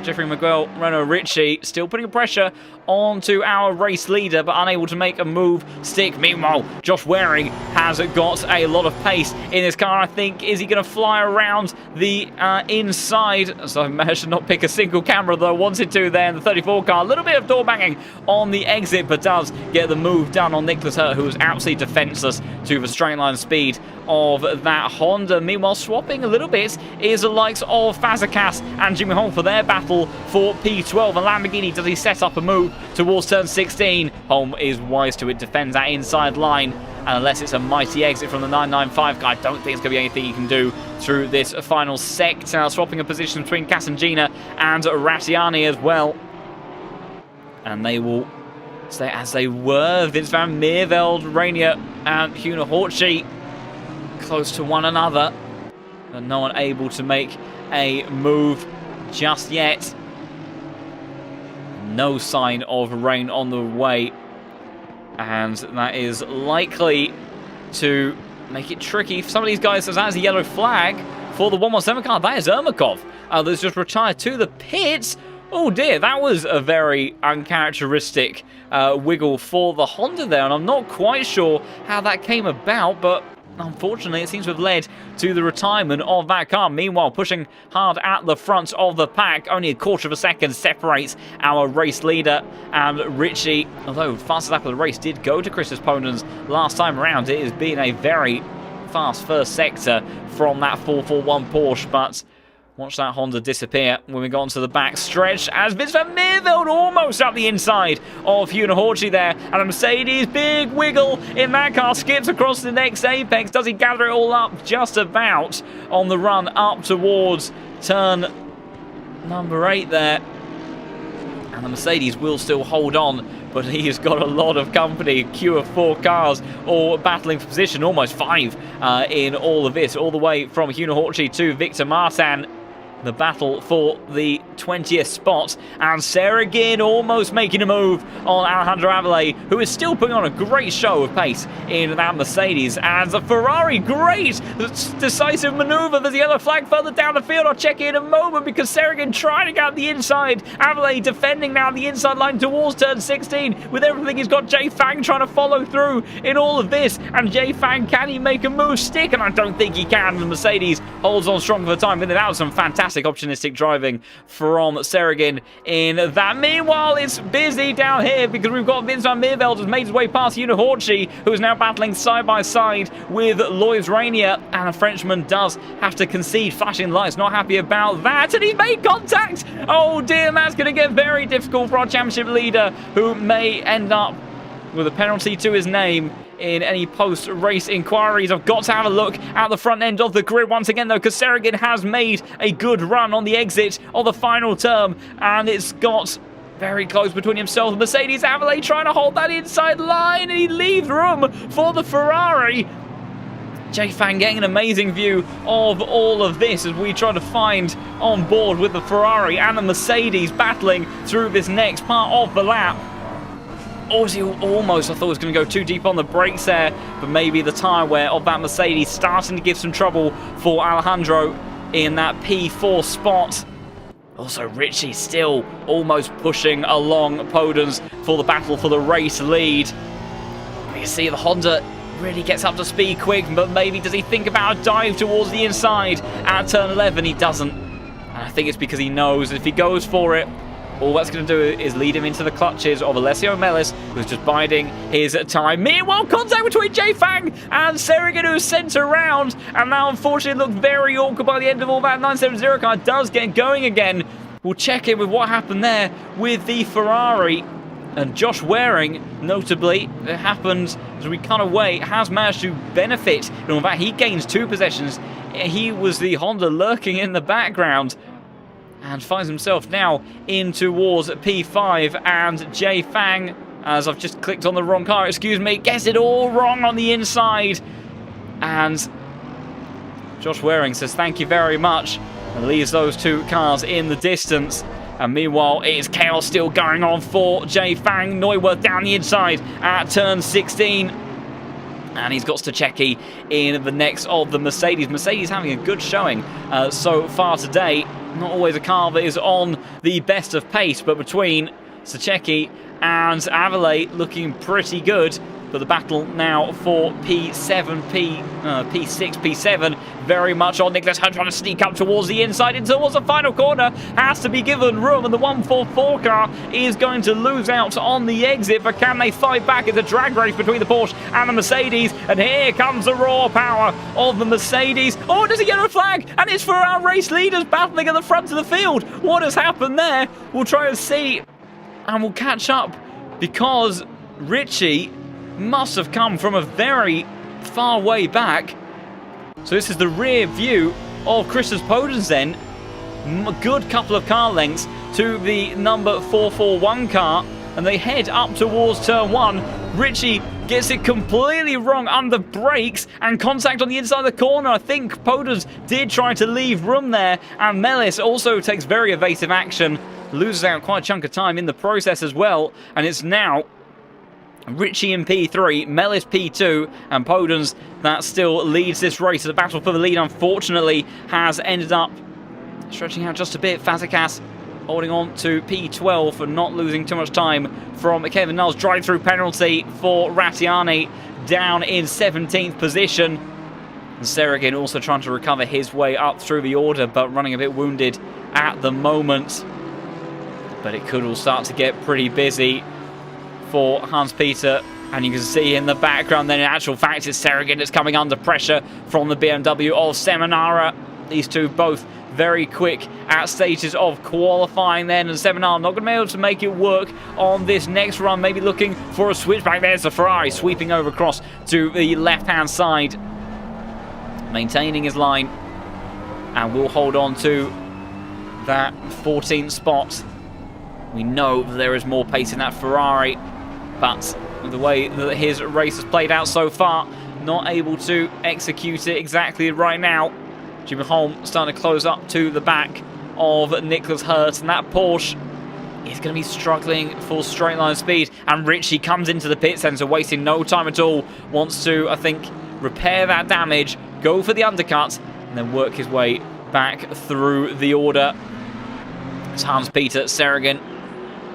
Jeffrey Miguel Renault Ritchie still putting pressure onto our race leader, but unable to make a move stick. Meanwhile, Josh Waring has got a lot of pace in this car. I think, is he going to fly around the inside? So I managed to not pick a single camera, though I wanted to there in the 34 car. A little bit of door banging on the exit, but does get the move done on Nicholas Hurt, who was absolutely defenseless to the straight line speed of that Honda. Meanwhile, swapping a little bit is the likes of Fazekas and Jimmy Holm for their battle for P12. And Lamborghini, does he set up a move towards turn 16? Holm is wise to it, defends that inside line, and unless it's a mighty exit from the 995 car, I don't think it's going to be anything he can do through this final sector. Now swapping a position between Casangina and Rattiani as well, and they will stay as they were. Vince van Meerveld, Rainier and Huna Horchi close to one another, and no one able to make a move just yet. No sign of rain on the way, and that is likely to make it tricky for some of these guys. As that is a yellow flag for the 117 car. That is Ermakov that's just retired to the pits. Oh dear, that was a very uncharacteristic wiggle for the Honda there, and I'm not quite sure how that came about, but unfortunately, it seems to have led to the retirement of that car. Meanwhile, pushing hard at the front of the pack, only a quarter of a second separates our race leader and Richie. Although fastest lap of the race did go to Christus Ponens last time around, it has been a very fast first sector from that 441 Porsche, but watch that Honda disappear when we go onto the back stretch as Vince van Meerveld almost up the inside of Huna Horchi there. And a Mercedes, big wiggle in that car, skips across the next apex. Does he gather it all up? Just about on the run up towards turn number 8 there. And the Mercedes will still hold on, but he has got a lot of company. A queue of 4 cars all battling for position, almost 5 in all of this, all the way from Huna Horchi to Victor Martin. The battle for the 20th spot, and Seragin almost making a move on Alejandro Avila, who is still putting on a great show of pace in that Mercedes. As a Ferrari, great decisive maneuver. There's a yellow flag further down the field. I'll check it in a moment because Seragin trying to get out the inside. Avila defending now the inside line towards turn 16 with everything. He's got Jay Fang trying to follow through in all of this, and Jay Fang, can he make a move stick? And I don't think he can. The Mercedes holds on strong for the time, but that was some fantastic opportunistic driving from Seragin in that. Meanwhile, it's busy down here because we've got Vince van Meerveld has made his way past Huna Horchi, who is now battling side by side with Lois Rainier, and a Frenchman does have to concede. Flashing lights, not happy about that, and he's made contact. Oh dear, that's going to get very difficult for our championship leader, who may end up with a penalty to his name in any post-race inquiries. I've got to have a look at the front end of the grid once again, though, because Seragin has made a good run on the exit of the final term, and it's got very close between himself and Mercedes. Avila trying to hold that inside line, and he leaves room for the Ferrari. Jay Fang getting an amazing view of all of this as we try to find on board with the Ferrari and the Mercedes battling through this next part of the lap. Almost, I thought was going to go too deep on the brakes there, but maybe the tyre wear of that Mercedes starting to give some trouble for Alejandro in that P4 spot. Also, Richie still almost pushing along Podens for the battle for the race lead. You see the Honda really gets up to speed quick, but maybe does he think about a dive towards the inside at turn 11? He doesn't. And I think it's because he knows if he goes for it, all that's going to do is lead him into the clutches of Alessio Mellis, who's just biding his time. Meanwhile, contact between Jay Fang and Serrigan, who's sent around. And now, unfortunately, it looked very awkward by the end of all that. 970 car does get going again. We'll check in with what happened there with the Ferrari. And Josh Waring, notably, it happened as we cut away, has managed to benefit. In fact, he gains 2 possessions. He was the Honda lurking in the background. And finds himself now in towards P5, and Jay Fang, as I've just clicked on the wrong car, excuse me, gets it all wrong on the inside. And Josh Waring says thank you very much and leaves those 2 cars in the distance. And meanwhile, it's chaos still going on for Jay Fang. Neuwirth down the inside at turn 16. And he's got Stachecki in the next of the Mercedes. Mercedes having a good showing so far today. Not always a car that is on the best of pace, but between Stachecki and Avilé looking pretty good. But the battle now for P7, P6, P7 very much on. Nicholas Hunt trying to sneak up towards the inside and towards the final corner. Has to be given room, and the 144 car is going to lose out on the exit. But can they fight back? It's a drag race between the Porsche and the Mercedes. And here comes the raw power of the Mercedes. Oh, there's a yellow flag, and it's for our race leaders battling at the front of the field. What has happened there? We'll try and see, and we'll catch up, because Richie must have come from a very far way back. So this is the rear view of Christoph Podens then. A good couple of car lengths to the number 441 car, and they head up towards turn 1. Richie gets it completely wrong under brakes and contact on the inside of the corner. I think Podens did try to leave room there, and Mellis also takes very evasive action, loses out quite a chunk of time in the process as well, and it's now Richie in P3, Mellis P2, and Podens that still leads this race. The battle for the lead, unfortunately, has ended up stretching out just a bit. Fazekas holding on to P12 for not losing too much time from Kevin Null's drive-through penalty for Rattiani down in 17th position. And Serrigan also trying to recover his way up through the order, but running a bit wounded at the moment. But it could all start to get pretty busy for Hans-Peter, and you can see in the background then in actual fact it's Serrigan that's coming under pressure from the BMW of Seminara. These two both very quick at stages of qualifying then, and Seminara not going to be able to make it work on this next run, maybe looking for a switchback. There's the Ferrari sweeping over across to the left hand side, maintaining his line, and will hold on to that 14th spot. We know that there is more pace in that Ferrari, but the way that his race has played out so far, not able to execute it exactly right now. Jimmy Holm starting to close up to the back of Nicholas Hurt, and that Porsche is going to be struggling for straight line speed. And Richie comes into the pit centre, wasting no time at all. Wants to, I think, repair that damage, go for the undercut, and then work his way back through the order. It's Hans-Peter, Serrigan,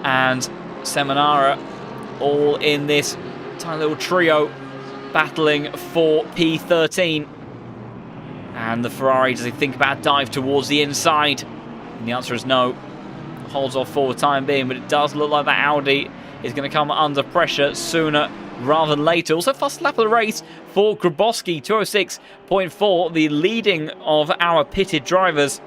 and Seminara all in this tiny little trio battling for P13. And the Ferrari, does he think about a dive towards the inside? And the answer is no. Holds off for the time being, but it does look like that Audi is going to come under pressure sooner rather than later. Also, fast lap of the race for Grabowski, 206.4, the leading of our pitted drivers.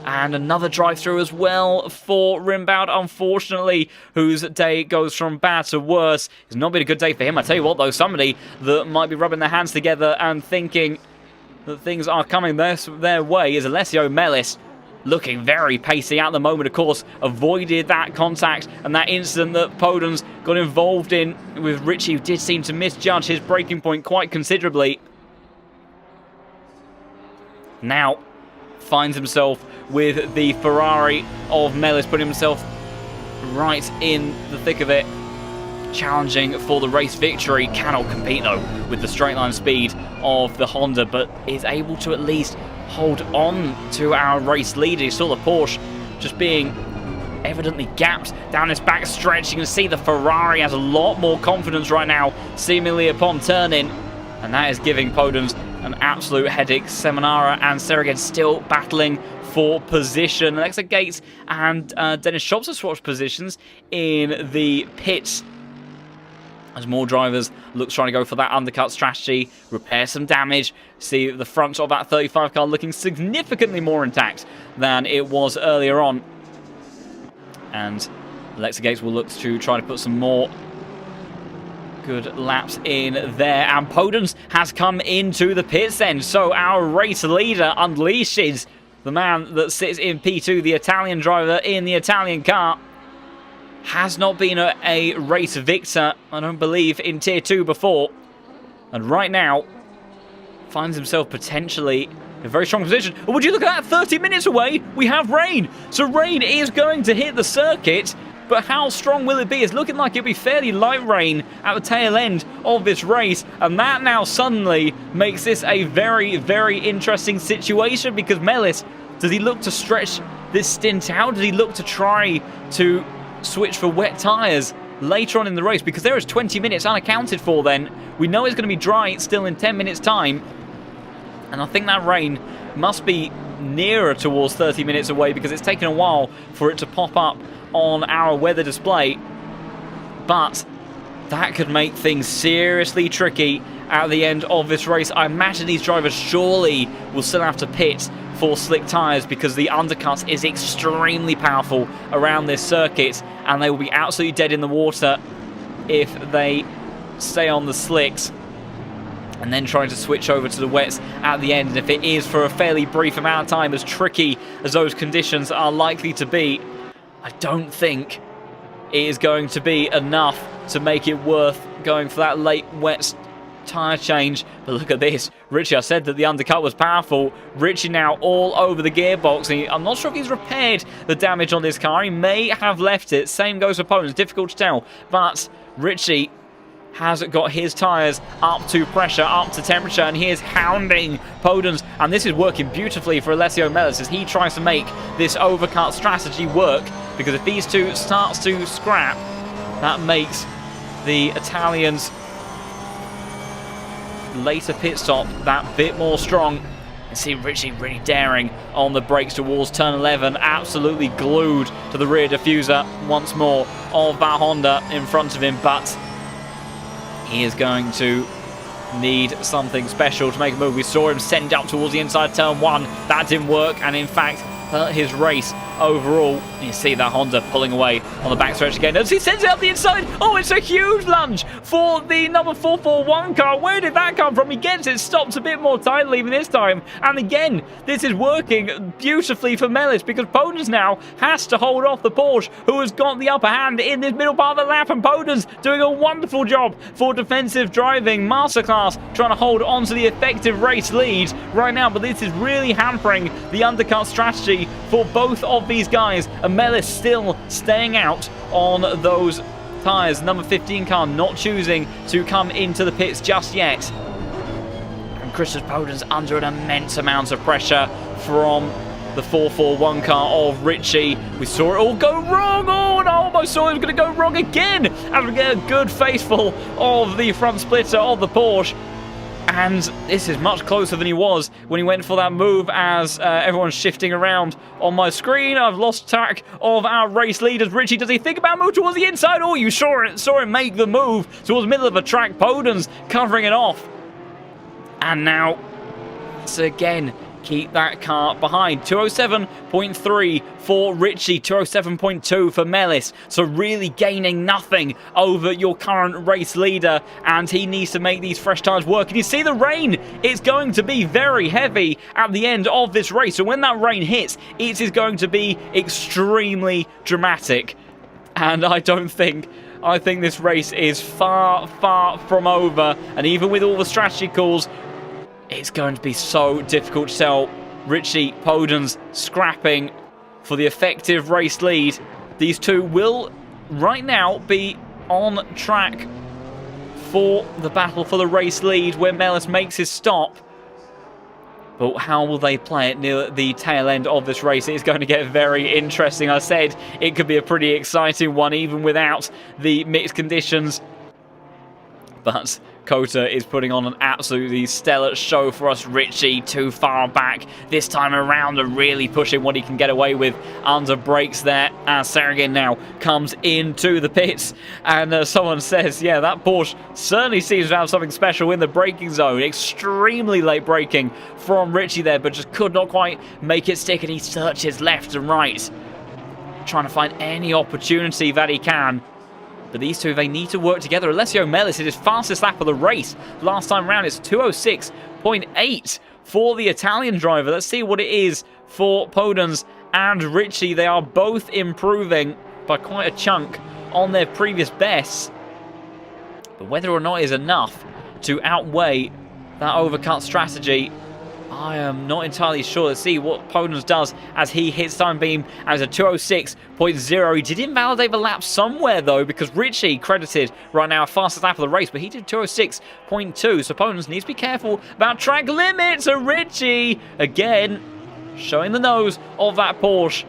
And another drive-through as well for Rimbaud, unfortunately, whose day goes from bad to worse. It's not been a good day for him. I tell you what, though, somebody that might be rubbing their hands together and thinking that things are coming their way is Alessio Mellis, looking very pacey at the moment. Of course, avoided that contact and that incident that Podens got involved in with Richie, who did seem to misjudge his braking point quite considerably. Now finds himself with the Ferrari of Mellis, putting himself right in the thick of it, challenging for the race victory. Cannot compete though with the straight line speed of the Honda, but is able to at least hold on to our race leader. You saw the Porsche just being evidently gapped down this back stretch. You can see the Ferrari has a lot more confidence right now, seemingly upon turning, and that is giving Podens an absolute headache. Seminara and Sergeant still battling for position. Alexa Gates and Dennis Shops have swapped positions in the pits as more drivers look trying to go for that undercut strategy, repair some damage. See the front of that 35 car looking significantly more intact than it was earlier on. And Alexa Gates will look to try to put some more good laps in there. And Podens has come into the pits then. So our race leader unleashes the man that sits in P2, the Italian driver in the Italian car. Has not been a race victor, I don't believe, in Tier 2 before. And right now, finds himself potentially in a very strong position. Oh, would you look at that? 30 minutes away, we have rain. So rain is going to hit the circuit, but how strong will it be? It's looking like it'll be fairly light rain at the tail end of this race. And that now suddenly makes this a very, very interesting situation, because Mellis, does he look to stretch this stint out? Does he look to try to switch for wet tyres later on in the race? Because there is 20 minutes unaccounted for then. We know it's going to be dry still in 10 minutes time. And I think that rain must be nearer towards 30 minutes away, because it's taken a while for it to pop up on our weather display. But that could make things seriously tricky at the end of this race. I imagine these drivers surely will still have to pit for slick tyres, because the undercut is extremely powerful around this circuit, and they will be absolutely dead in the water if they stay on the slicks and then trying to switch over to the wets at the end. And if it is for a fairly brief amount of time, as tricky as those conditions are likely to be, I don't think it is going to be enough to make it worth going for that late wet tyre change. But look at this. Richie, I said that the undercut was powerful. Richie now all over the gearbox. I'm not sure if he's repaired the damage on this car. He may have left it. Same goes for Podens. Difficult to tell. But Richie has got his tyres up to pressure, up to temperature, and he is hounding Podens. And this is working beautifully for Alessio Mellis as he tries to make this overcut strategy work, because if these two starts to scrap, that makes the Italians' later pit stop that bit more strong. You see Richie really daring on the brakes towards turn 11, absolutely glued to the rear diffuser once more of that Honda in front of him, but he is going to need something special to make a move. We saw him send up towards the inside turn 1. That didn't work, and in fact hurt his race overall. You see that Honda pulling away on the backstretch again as he sends it up the inside. Oh, it's a huge lunge for the number 441 car. Where did that come from? He gets it stopped a bit more tightly even this time. And again, this is working beautifully for Mellis, because Podens now has to hold off the Porsche, who has got the upper hand in this middle part of the lap. And Podens doing a wonderful job for defensive driving masterclass, trying to hold on to the effective race lead right now. But this is really hampering the undercut strategy for both of these guys, and Mellis still staying out on those tyres. Number 15 car not choosing to come into the pits just yet. And Christopher Podens under an immense amount of pressure from the 441 car of Richie. We saw it all go wrong. Oh, and I almost saw it was going to go wrong again. And we get a good faceful of the front splitter of the Porsche. And this is much closer than he was when he went for that move. As everyone's shifting around on my screen, I've lost track of our race leaders. Richie, does he think about move towards the inside? Oh, you saw him make the move towards the middle of the track. Podens covering it off. And now, so again, keep that car behind. 207.3 for Richie, 207.2 for Mellis. So really gaining nothing over your current race leader, and he needs to make these fresh tyres work. And you see the rain, it's going to be very heavy at the end of this race. So when that rain hits, it is going to be extremely dramatic. And I think this race is far, far from over. And even with all the strategy calls, it's going to be so difficult to tell. Richie, Podens scrapping for the effective race lead. These two will right now be on track for the battle for the race lead where Mellis makes his stop. But how will they play it near the tail end of this race? It's going to get very interesting. I said it could be a pretty exciting one, even without the mixed conditions. But COTA is putting on an absolutely stellar show for us. Richie too far back this time around and really pushing what he can get away with under brakes there. As Saragin now comes into the pits, and someone says, yeah, that Porsche certainly seems to have something special in the braking zone. Extremely late braking from Richie there, but just could not quite make it stick, and he searches left and right, trying to find any opportunity that he can. But these two, they need to work together. Alessio Mellis is his fastest lap of the race. Last time round, it's 2:06.8 for the Italian driver. Let's see what it is for Podens and Richie. They are both improving by quite a chunk on their previous bests. But whether or not it is enough to outweigh that overcut strategy, I am not entirely sure. Let's see what Podens does as he hits time beam as a 2:06.0. He did invalidate the lap somewhere though, because Richie credited right now fastest lap of the race, but he did 2:06.2. So Podens needs to be careful about track limits. So Richie again showing the nose of that Porsche,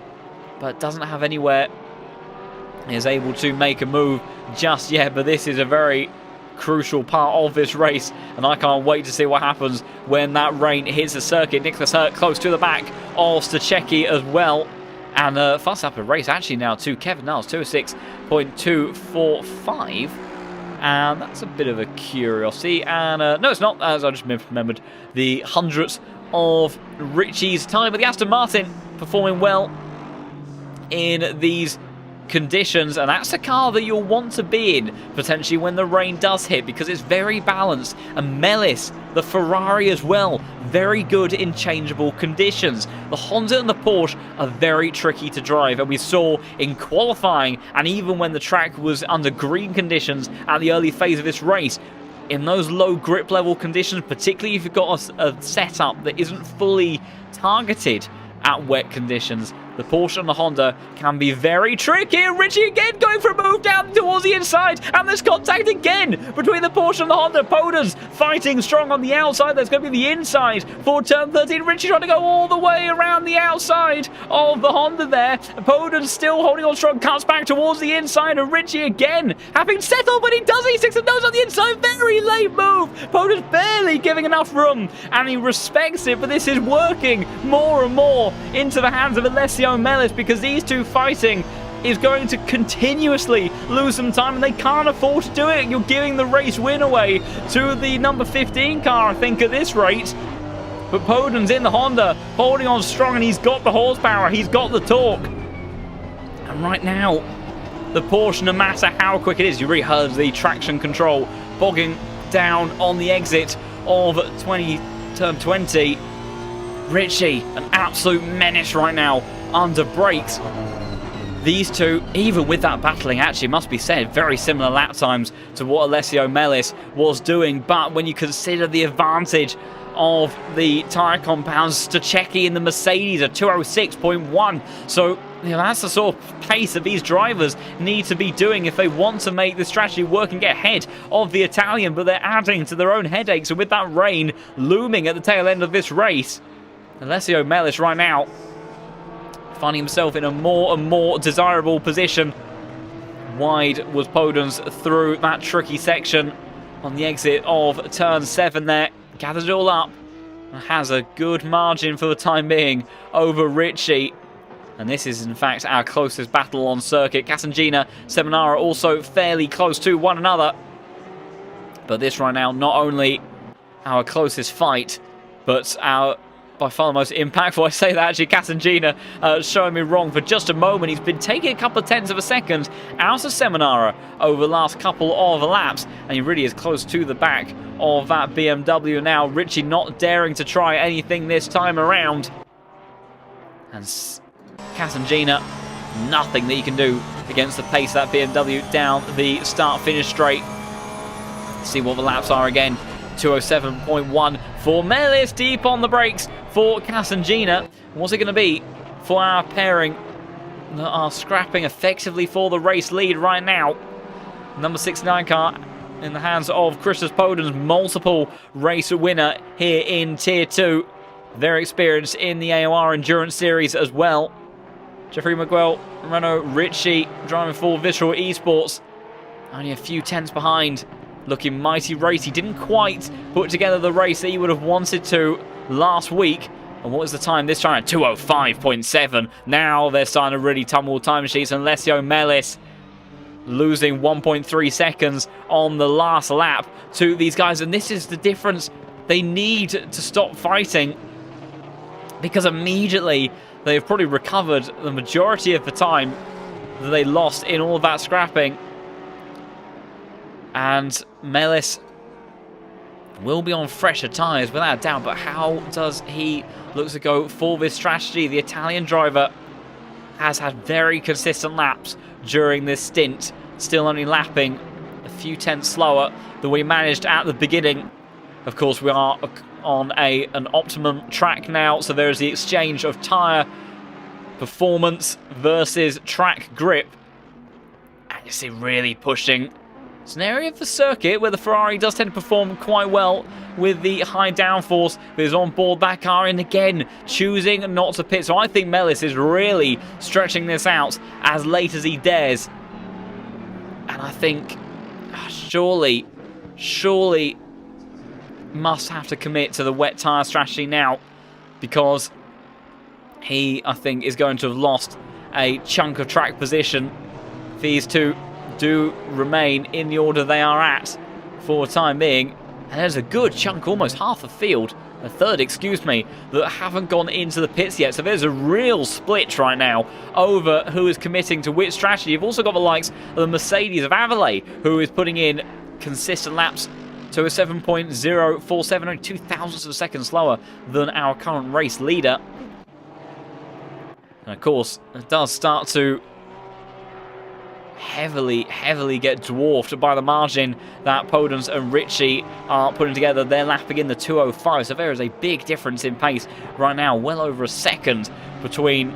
but doesn't have anywhere. He is able to make a move just yet, but this is a very crucial part of this race, and I can't wait to see what happens when that rain hits the circuit. Nicholas Hurt close to the back of Stachecki as well, and fast lap of the race actually now to Kevin Niles, 2:06.245, and that's a bit of a curiosity. And no, it's not, as I just remembered the hundredths of Richie's time, but the Aston Martin performing well in these conditions, and that's a car that you'll want to be in potentially when the rain does hit, because it's very balanced. And Mellis, the Ferrari as well, very good in changeable conditions. The Honda and the Porsche are very tricky to drive, and we saw in qualifying and even when the track was under green conditions at the early phase of this race, in those low grip level conditions, particularly if you've got a setup that isn't fully targeted at wet conditions, the Porsche and the Honda can be very tricky. Richie again going for a move down towards the inside, and there's contact again between the Porsche and the Honda. Podens fighting strong on the outside. There's going to be the inside for turn 13. Richie trying to go all the way around the outside of the Honda there. Podens still holding on strong, cuts back towards the inside, and Richie again having settled, but he does. He sticks the nose on the inside. Very late move. Podens barely giving enough room, and he respects it, but this is working more and more into the hands of Alessio Mellis, because these two fighting is going to continuously lose some time, and they can't afford to do it. You're giving the race win away to the number 15 car, I think, at this rate. But Podens in the Honda holding on strong, and he's got the horsepower, he's got the torque. And right now, the Porsche, no matter how quick it is, you really heard the traction control bogging down on the exit of turn 20. Richie, an absolute menace right now under brakes. These two, even with that battling, actually must be said, very similar lap times to what Alessio Mellis was doing. But when you consider the advantage of the tyre compounds, Stachecki in the Mercedes at 2:06.1. So that's the sort of pace that these drivers need to be doing if they want to make the strategy work and get ahead of the Italian. But they're adding to their own headaches, and with that rain looming at the tail end of this race, Alessio Mellis right now finding himself in a more and more desirable position. Wide was Podens through that tricky section on the exit of turn 7 there. Gathered it all up and has a good margin for the time being over Richie. And this is in fact our closest battle on circuit. Casangina, Seminara also fairly close to one another. But this right now, not only our closest fight, but our by far the most impactful. I say that actually, Casangina showing me wrong for just a moment. He's been taking a couple of tenths of a second out of Seminara over the last couple of laps, and he really is close to the back of that BMW now. Richie not daring to try anything this time around. And Casangina, nothing that he can do against the pace of that BMW down the start-finish straight. Let's see what the laps are again. 2:07.1 for Mellis, deep on the brakes for Casangina. What's it going to be for our pairing that are scrapping effectively for the race lead right now? Number 69 car in the hands of Christos Podens, multiple race winner here in Tier 2. Very experienced in the AOR Endurance Series as well. Jeffrey Miguel, Renault Ritchie driving for Visual Esports. Only a few tenths behind. Looking mighty racy. Didn't quite put together the race that he would have wanted to last week. And what was the time this time? 2:05.7. Now they're starting to really tumble time sheets. And Alessio Mellis losing 1.3 seconds on the last lap to these guys. And this is the difference. They need to stop fighting, because immediately they've probably recovered the majority of the time that they lost in all of that scrapping. And Mellis will be on fresher tyres without a doubt, but how does he look to go for this strategy? The Italian driver has had very consistent laps during this stint, still only lapping a few tenths slower than we managed at the beginning. Of course, we are on an optimum track now, so there is the exchange of tyre performance versus track grip. And you see really pushing. It's an area of the circuit where the Ferrari does tend to perform quite well with the high downforce that is on board that car, and again choosing not to pit. So I think Mellis is really stretching this out as late as he dares. And I think surely must have to commit to the wet tyre strategy now, because he, I think, is going to have lost a chunk of track position. These two do remain in the order they are at for the time being. And there's a good chunk, almost half the field, a third, excuse me, that haven't gone into the pits yet. So there's a real split right now over who is committing to which strategy. You've also got the likes of the Mercedes of Avilés, who is putting in consistent laps to a 7.047, only 0.02 of a second slower than our current race leader. And of course, it does start to heavily get dwarfed by the margin that Podence and Ritchie are putting together. They're lapping in the 2:05, so there is a big difference in pace right now, well over a second between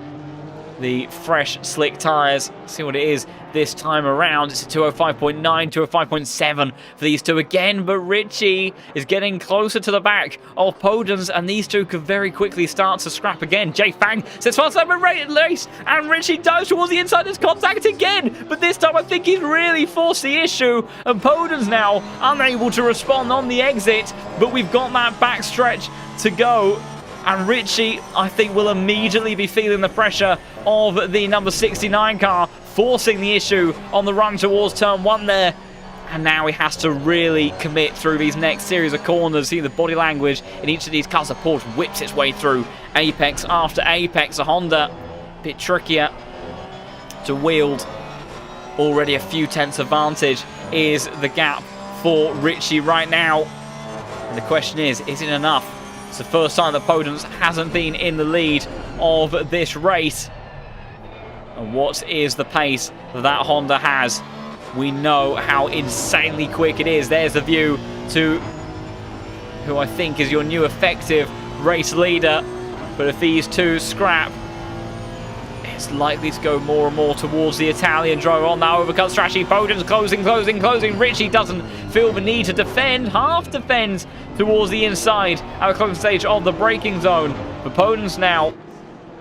the fresh slick tyres. See what it is this time around. It's a 2:05.9, 2:05.7 for these two again, but Ritchie is getting closer to the back of Podence, and these two could very quickly start to scrap again. Jay Fang says fast lap race, and Ritchie dives towards the inside. There's contact again, but this time I think he's really forced the issue, and Podence now unable to respond on the exit, but we've got that back stretch to go. And Ritchie, I think, will immediately be feeling the pressure of the number 69 car, forcing the issue on the run towards turn 1 there. And now he has to really commit through these next series of corners. See the body language in each of these cars. The Porsche whips its way through apex after apex. A Honda, a bit trickier to wield. Already a few tenths advantage is the gap for Ritchie right now. And the question is it enough? It's the first time that Podence hasn't been in the lead of this race. And what is the pace that Honda has? We know how insanely quick it is. There's the view to who I think is your new effective race leader. But if these two scrap, it's likely to go more and more towards the Italian driver on that overcut strategy. Podence closing. Ritchie doesn't feel the need to defend. Half defends towards the inside at the closing stage of the braking zone. But Podence now,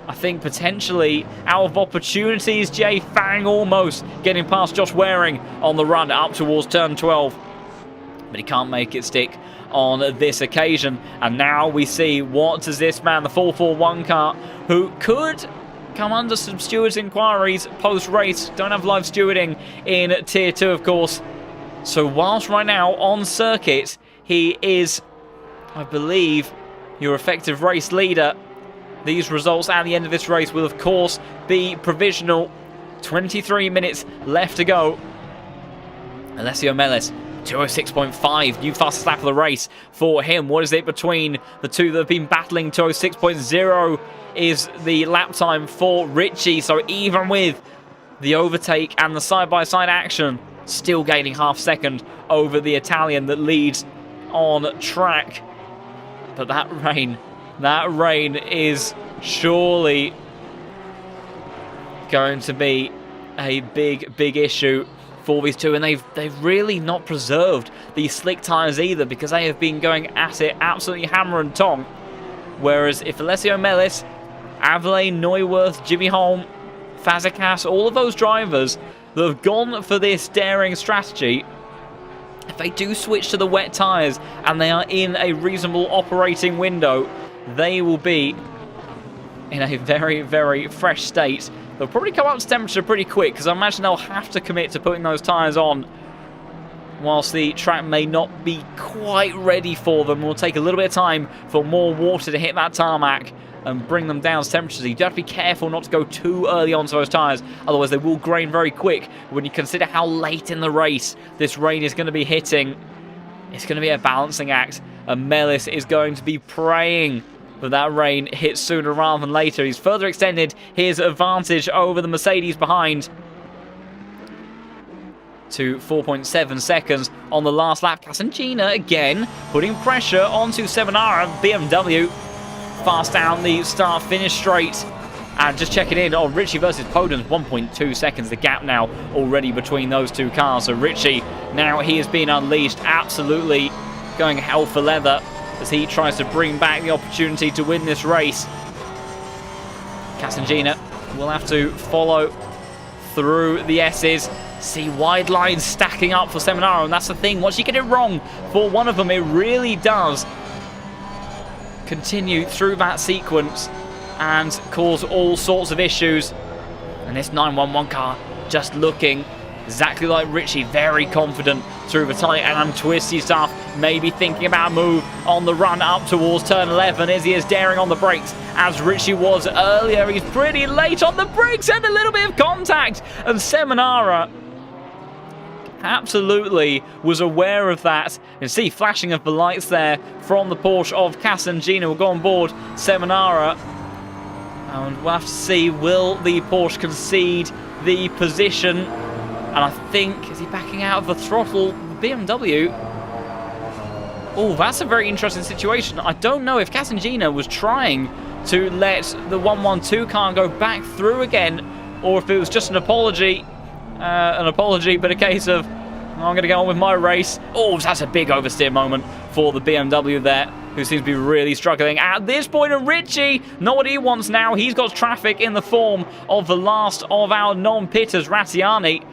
I think, potentially out of opportunities. Jay Fang almost getting past Josh Waring on the run up towards turn 12. But he can't make it stick on this occasion. And now we see what does this man, the 441 car, who could come under some stewards' inquiries post-race. Don't have live stewarding in Tier 2, of course. So whilst right now on circuit, he is, I believe, your effective race leader, these results at the end of this race will, of course, be provisional. 23 minutes left to go. Alessio Mellis, 2:06.5, new fastest lap of the race for him. What is it between the two that have been battling? 2:06.0 is the lap time for Ritchie. So even with the overtake and the side-by-side action, still gaining half second over the Italian that leads on track. But that rain is surely going to be a big issue for these two, and they've really not preserved these slick tyres either, because they have been going at it absolutely hammer and tong. Whereas if Alessio Mellis, Avelain, Neuwirth, Jimmy Holm, Fazekas, all of those drivers that have gone for this daring strategy, if they do switch to the wet tyres and they are in a reasonable operating window, they will be in a very, very fresh state. They'll probably come up to temperature pretty quick, because I imagine they'll have to commit to putting those tyres on whilst the track may not be quite ready for them. It will take a little bit of time for more water to hit that tarmac and bring them down to temperatures. You do have to be careful not to go too early onto those tyres, otherwise they will grain very quick. When you consider how late in the race this rain is going to be hitting, it's going to be a balancing act, and Mellis is going to be praying that that rain hits sooner rather than later. He's further extended his advantage over the Mercedes behind to 4.7 seconds on the last lap. Casangina again putting pressure onto Seminara. BMW fast down the start-finish straight. And just checking in on Ritchie versus Podens, 1.2 seconds the gap now already between those two cars. So Ritchie, now he has been unleashed, absolutely going hell for leather as he tries to bring back the opportunity to win this race. Casangina will have to follow through the S's. See wide lines stacking up for Seminara, and that's the thing. Once you get it wrong for one of them, it really does continue through that sequence and cause all sorts of issues. And this 911 car just looking exactly like Ritchie, very confident through the tight and twisty stuff, maybe thinking about a move on the run up towards turn 11 as he is daring on the brakes as Ritchie was earlier. He's pretty late on the brakes and a little bit of contact, and Seminara absolutely was aware of that. You can see flashing of the lights there from the Porsche of Casangina. Will go on board Seminara, and we'll have to see, will the Porsche concede the position? And I think, is he backing out of the throttle? The BMW. Oh, that's a very interesting situation. I don't know if Casangina was trying to let the 112 car go back through again, or if it was just an apology, but a case of, I'm going to go on with my race. Oh, that's a big oversteer moment for the BMW there, who seems to be really struggling at this point. And Ritchie, not what he wants now. He's got traffic in the form of the last of our non-pitters, Rattiani.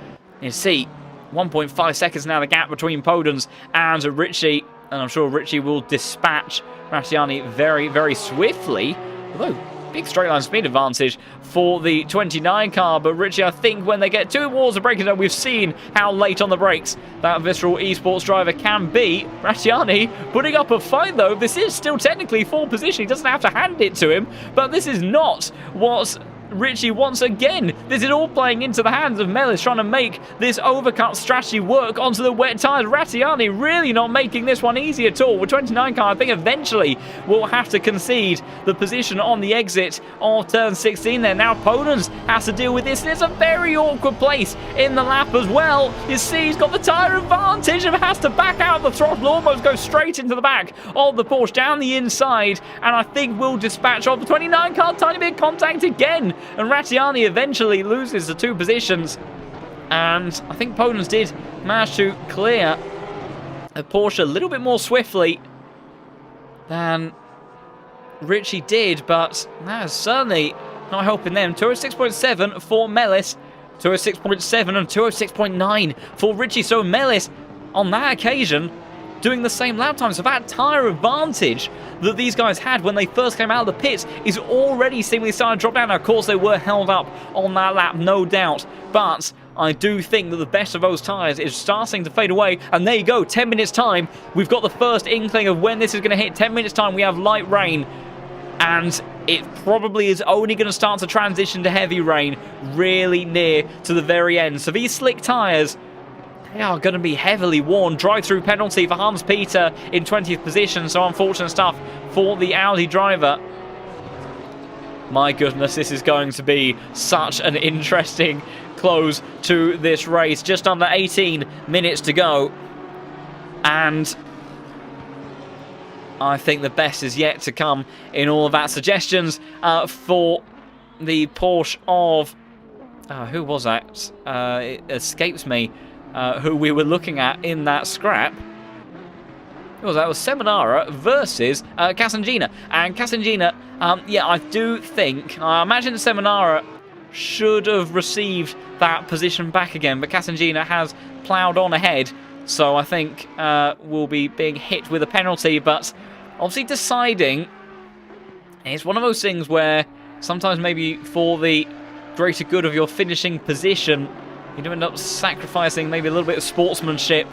You see, 1.5 seconds now the gap between Podens and Ritchie, and I'm sure Ritchie will dispatch Rattiani very, very swiftly, although big straight line speed advantage for the 29 car. But Ritchie, I think when they get towards the braking zone, we've seen how late on the brakes that Visceral Esports driver can be. Rattiani putting up a fight though. This is still technically full position. He doesn't have to hand it to him, but this is not what Ritchie once again. This is all playing into the hands of Mellis, trying to make this overcut strategy work onto the wet tyres. Rattiani really not making this one easy at all. With 29 car, I think eventually we'll have to concede the position on the exit of turn 16 there. Now Podens has to deal with this. It's a very awkward place in the lap as well. You see, he's got the tyre advantage and has to back out the throttle, almost go straight into the back of the Porsche down the inside, and I think we'll dispatch off the 29 car. Tiny bit of contact again, and Rattiani eventually loses the two positions, and I think Podens did manage to clear a Porsche a little bit more swiftly than Ritchie did, but that is certainly not helping them. 206.7 for Mellis, 206.7 and 206.9 for Ritchie. So Mellis, on that occasion, doing the same lap time. So that tyre advantage that these guys had when they first came out of the pits is already seemingly starting to drop down. Now, of course, they were held up on that lap, no doubt, but I do think that the best of those tyres is starting to fade away. And there you go, 10 minutes time. We've got the first inkling of when this is going to hit. 10 minutes time, we have light rain, and it probably is only going to start to transition to heavy rain really near to the very end. So these slick tyres, they are going to be heavily worn. Drive-through penalty for Hans-Peter in 20th position, so unfortunate stuff for the Audi driver. My goodness, this is going to be such an interesting close to this race. Just under 18 minutes to go, and I think the best is yet to come in all of that. Suggestions for the Porsche of... who was that? It escapes me. Who we were looking at in that scrap. Who was that? It was Seminara versus Casangina. And Casangina, yeah, I do think, I imagine Seminara should have received that position back again, but Casangina has ploughed on ahead, so I think we'll be being hit with a penalty, but obviously deciding, it's one of those things where sometimes maybe for the greater good of your finishing position, you do end up sacrificing maybe a little bit of sportsmanship,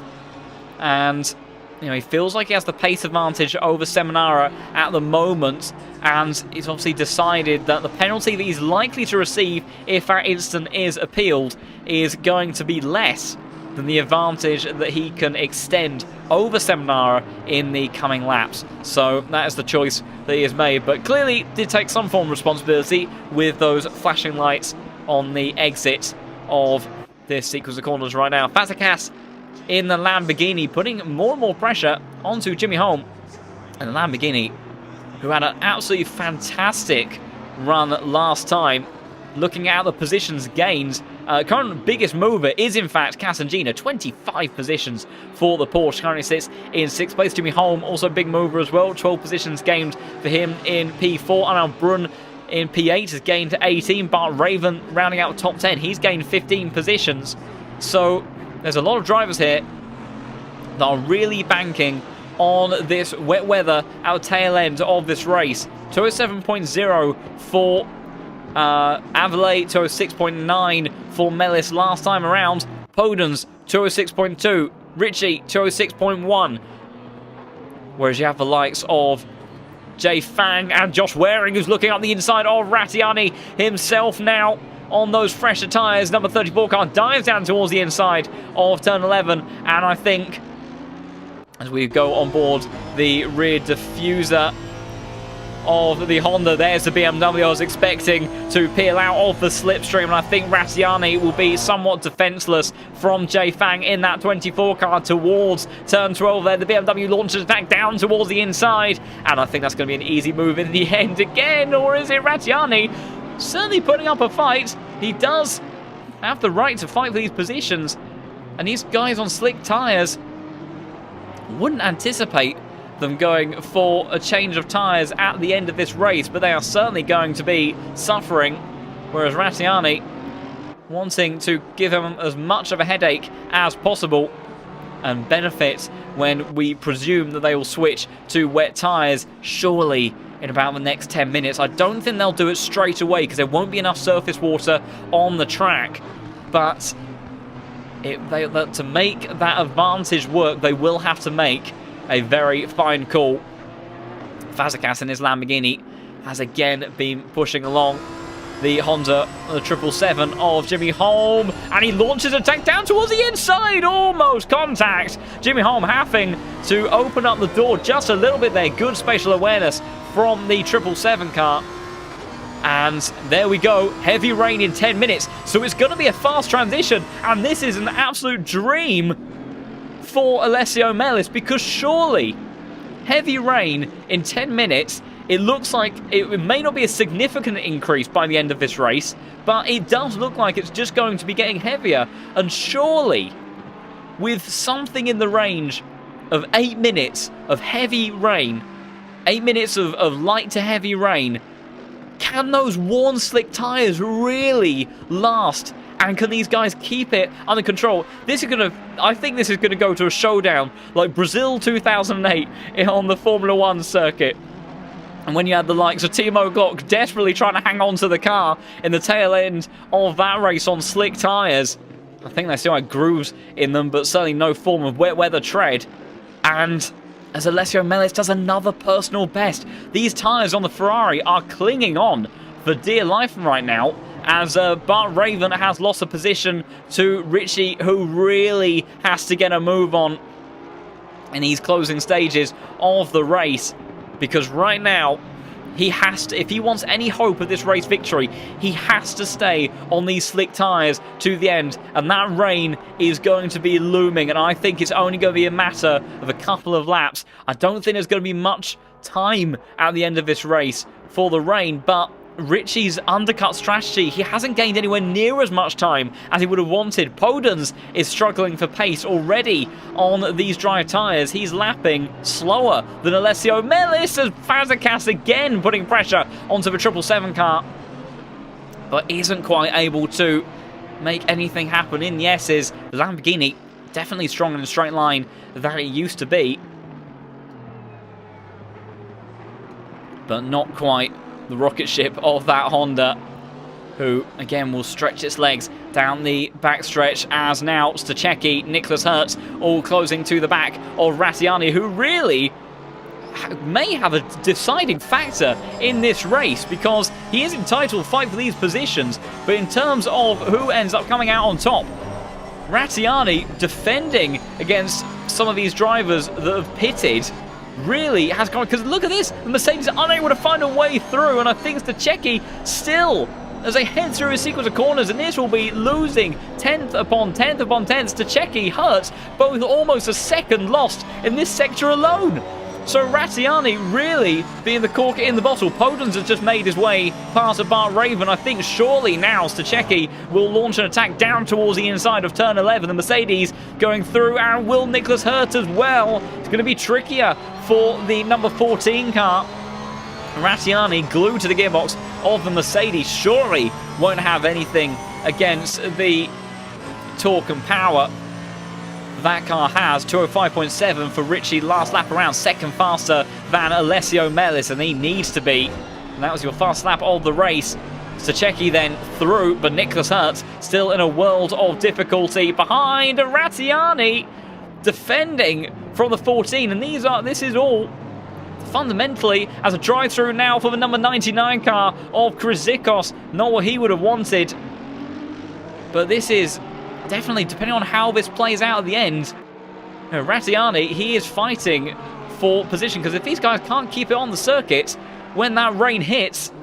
and you know, he feels like he has the pace advantage over Seminara at the moment, and he's obviously decided that the penalty that he's likely to receive if that instant is appealed is going to be less than the advantage that he can extend over Seminara in the coming laps. So that is the choice that he has made, but clearly did take some form of responsibility with those flashing lights on the exit of this sequence of corners right now. Fazekas in the Lamborghini, putting more and more pressure onto Jimmy Holm. And the Lamborghini, who had an absolutely fantastic run last time, looking at the positions gained, current biggest mover is in fact Casangina, 25 positions for the Porsche, currently sits in 6th place. Jimmy Holm, also a big mover as well, 12 positions gained for him in P4. Arnaud Brun in P8 has gained 18, Bart Raven rounding out the top 10, he's gained 15 positions. So there's a lot of drivers here that are really banking on this wet weather at the tail end of this race. 207.0 for Avelay, 206.9 for Mellis last time around. Podens, 206.2. Ritchie, 206.1. Whereas you have the likes of Jay Fang and Josh Waring, who's looking up the inside of Rattiani himself now on those fresher tyres. Number 34 car dives down towards the inside of turn 11, and I think as we go on board the rear diffuser of the Honda, there's the BMW I was expecting to peel out of the slipstream, and I think Rattiani will be somewhat defenceless from Jay Fang in that 24 car towards turn 12 there. The BMW launches attack down towards the inside, and I think that's going to be an easy move in the end again, or is it Rattiani? Certainly putting up a fight. He does have the right to fight for these positions, and these guys on slick tyres, wouldn't anticipate them going for a change of tyres at the end of this race, but they are certainly going to be suffering, whereas Rattiani wanting to give him as much of a headache as possible and benefit when we presume that they will switch to wet tyres surely in about the next 10 minutes. I don't think they'll do it straight away because there won't be enough surface water on the track, but to make that advantage work, they will have to make a very fine call. Fazekas in his Lamborghini has again been pushing along the Honda, the 777 of Jimmy Holm, and he launches a tank down towards the inside, almost contact. Jimmy Holm having to open up the door just a little bit there. Good spatial awareness from the 777 car. And there we go, heavy rain in 10 minutes, so it's going to be a fast transition, and this is an absolute dream for Alessio Mellis, because surely heavy rain in 10 minutes, it looks like it may not be a significant increase by the end of this race, but it does look like it's just going to be getting heavier, and surely with something in the range of 8 minutes of heavy rain, 8 minutes of light to heavy rain, can those worn slick tyres really last? And can these guys keep it under control? This is gonna, I think this is gonna go to a showdown like Brazil 2008 on the Formula 1 circuit. And when you had the likes of Timo Glock desperately trying to hang on to the car in the tail end of that race on slick tyres. I think they still had grooves in them, but certainly no form of wet weather tread. And as Alessio Mellis does another personal best, these tyres on the Ferrari are clinging on for dear life right now, as Bart Raven has lost a position to Ritchie, who really has to get a move on in these closing stages of the race, because right now he has to, if he wants any hope of this race victory, he has to stay on these slick tyres to the end, and that rain is going to be looming, and I think it's only going to be a matter of a couple of laps. I don't think there's going to be much time at the end of this race for the rain, but Ritchie's undercut strategy, he hasn't gained anywhere near as much time as he would have wanted. Podens is struggling for pace already on these dry tyres. He's lapping slower than Alessio Mellis, as Fazekas again putting pressure onto the 777 car, but isn't quite able to make anything happen in the S's. The Lamborghini definitely stronger in a straight line than it used to be, but not quite the rocket ship of that Honda, who again will stretch its legs down the backstretch, as now Stachecki, Nicholas Hertz all closing to the back of Rattiani, who really may have a deciding factor in this race, because he is entitled to fight for these positions, but in terms of who ends up coming out on top, Rattiani, defending against some of these drivers that have pitted, really has gone, because look at this, the Mercedes are unable to find a way through, and I think Stachecki still, as they head through a sequence of corners, and this will be losing 10th upon 10th upon 10th. Stachecki, Hertz, both almost a second lost in this sector alone. So Rattiani really being the cork in the bottle. Podens has just made his way past Bart Raven. I think surely now Stachecki will launch an attack down towards the inside of turn 11. The Mercedes going through, and will Nicholas Hertz as well. It's going to be trickier for the number 14 car. Rattiani glued to the gearbox of the Mercedes surely won't have anything against the torque and power that car has. 205.7 for Ritchie last lap around, second faster than Alessio Mellis, and he needs to be. And that was your fast lap of the race. Stachecki then through, but Nicholas Hertz still in a world of difficulty behind Rattiani, defending from the 14, and this is all fundamentally as a drive-through now for the number 99 car of Chrysikos. Not what he would have wanted, but this is definitely, depending on how this plays out at the end, Rattiani, he is fighting for position, because if these guys can't keep it on the circuit when that rain hits,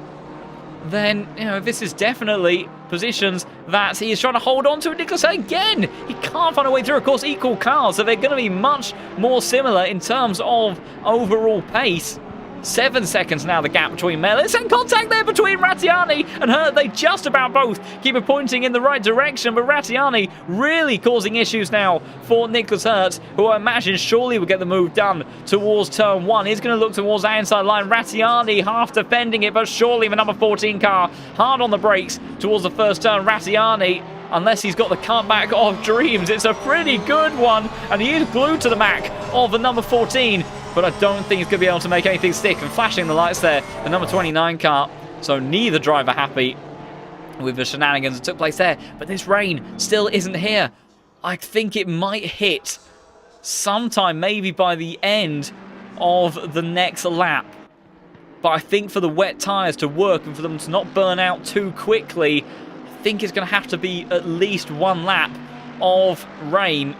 then this is definitely positions that he is trying to hold on to. Nicholas again, he can't find a way through. Of course, equal cars, so they're going to be much more similar in terms of overall pace. 7 seconds now the gap between Mellis, and contact there between Rattiani and Hurt. They just about both keep it pointing in the right direction, but Rattiani really causing issues now for Nicholas Hertz, who I imagine surely will get the move done towards turn 1. He's going to look towards the inside line. Rattiani half defending it, but surely the number 14 car hard on the brakes towards the first turn. Rattiani, unless he's got the comeback of dreams, it's a pretty good one, and he is glued to the Mac of the number 14, but I don't think he's going to be able to make anything stick. And flashing the lights there, the number 29 car, so neither driver happy with the shenanigans that took place there. But this rain still isn't here. I think it might hit sometime, maybe by the end of the next lap. But I think for the wet tyres to work and for them to not burn out too quickly, I think it's going to have to be at least one lap of rain.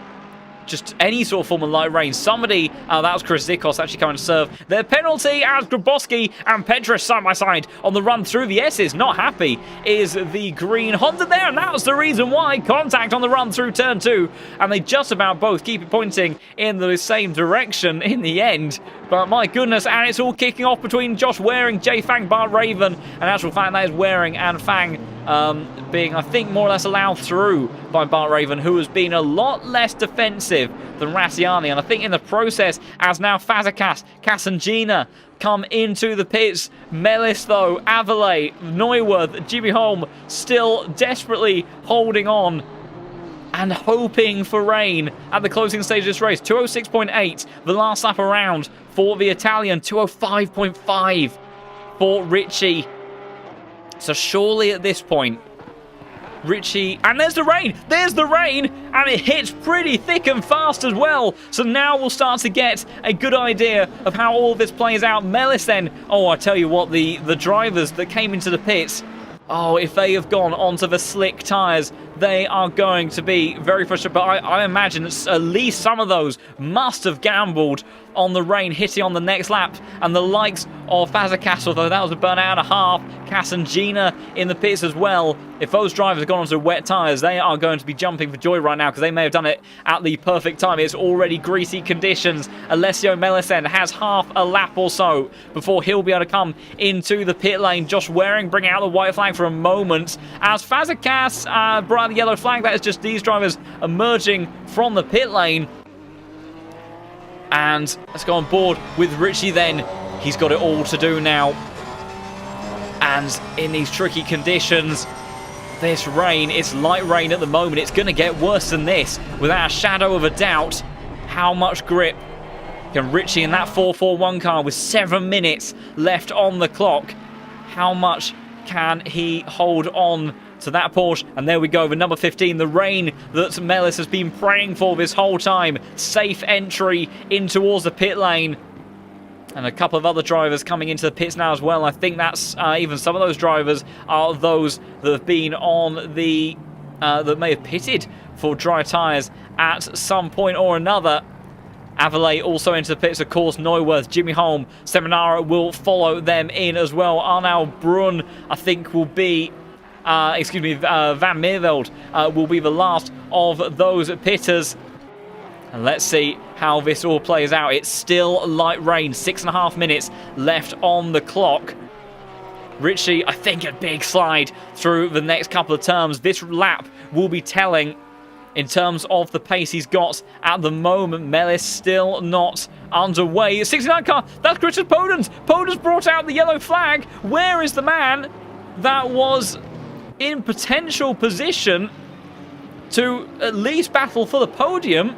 Just any sort of form of light rain. Somebody, that was Chrysikos actually coming to serve their penalty, as Grabowski and Petrus side by side on the run through. The S's not happy is the green Honda there, and that was the reason why. Contact on the run through turn 2, and they just about both keep it pointing in the same direction in the end. But my goodness, and it's all kicking off between Josh Waring, Jay Fang, Bart Raven, and actual fact that is Waring and Fang being, I think, more or less allowed through by Bart Raven, who has been a lot less defensive than Rattiani. And I think in the process, as now Fazekas, Casangina come into the pits. Mellis, though, Avalay, Neuwirth, Jimmy Holm still desperately holding on and hoping for rain at the closing stage of this race. 206.8 the last lap around for the Italian, 205.5 for Ritchie. So surely at this point, Ritchie, and there's the rain, and it hits pretty thick and fast as well. So now we'll start to get a good idea of how all this plays out. Mellis then, I tell you what, the drivers that came into the pits, if they have gone onto the slick tyres, they are going to be very frustrated. But I imagine at least some of those must have gambled on the rain hitting on the next lap. And the likes of Fazekas, although that was a burnout and a half, Cass and Gina in the pits as well. If those drivers have gone onto wet tyres, they are going to be jumping for joy right now because they may have done it at the perfect time. It's already greasy conditions. Alessio Melisend has half a lap or so before he'll be able to come into the pit lane. Josh Waring bringing out the white flag for a moment as Fazekas brought out the yellow flag. That is just these drivers emerging from the pit lane. And let's go on board with Richie then. He's got it all to do now. And in these tricky conditions, this rain, it's light rain at the moment. It's going to get worse than this without a shadow of a doubt. How much grip can Richie in that 441 car with 7 minutes left on the clock? How much can he hold on to that Porsche? And there we go, the number 15, the rain that Melis has been praying for this whole time. Safe entry in towards the pit lane. And a couple of other drivers coming into the pits now as well. I think that's even some of those drivers are those that have been on the that may have pitted for dry tyres at some point or another. Avalay also into the pits, of course. Neuwirth, Jimmy Holm, Seminara will follow them in as well. Arnoud Brun, I think, will be Van Meerveld will be the last of those pitters. And let's see how this all plays out. It's still light rain, 6.5 minutes left on the clock. Richie, I think a big slide through the next couple of turns. This lap will be telling in terms of the pace he's got at the moment. Melis still not underway. 69 car, that's Christian Podens. Podens brought out the yellow flag. Where is the man that was in potential position to at least battle for the podium?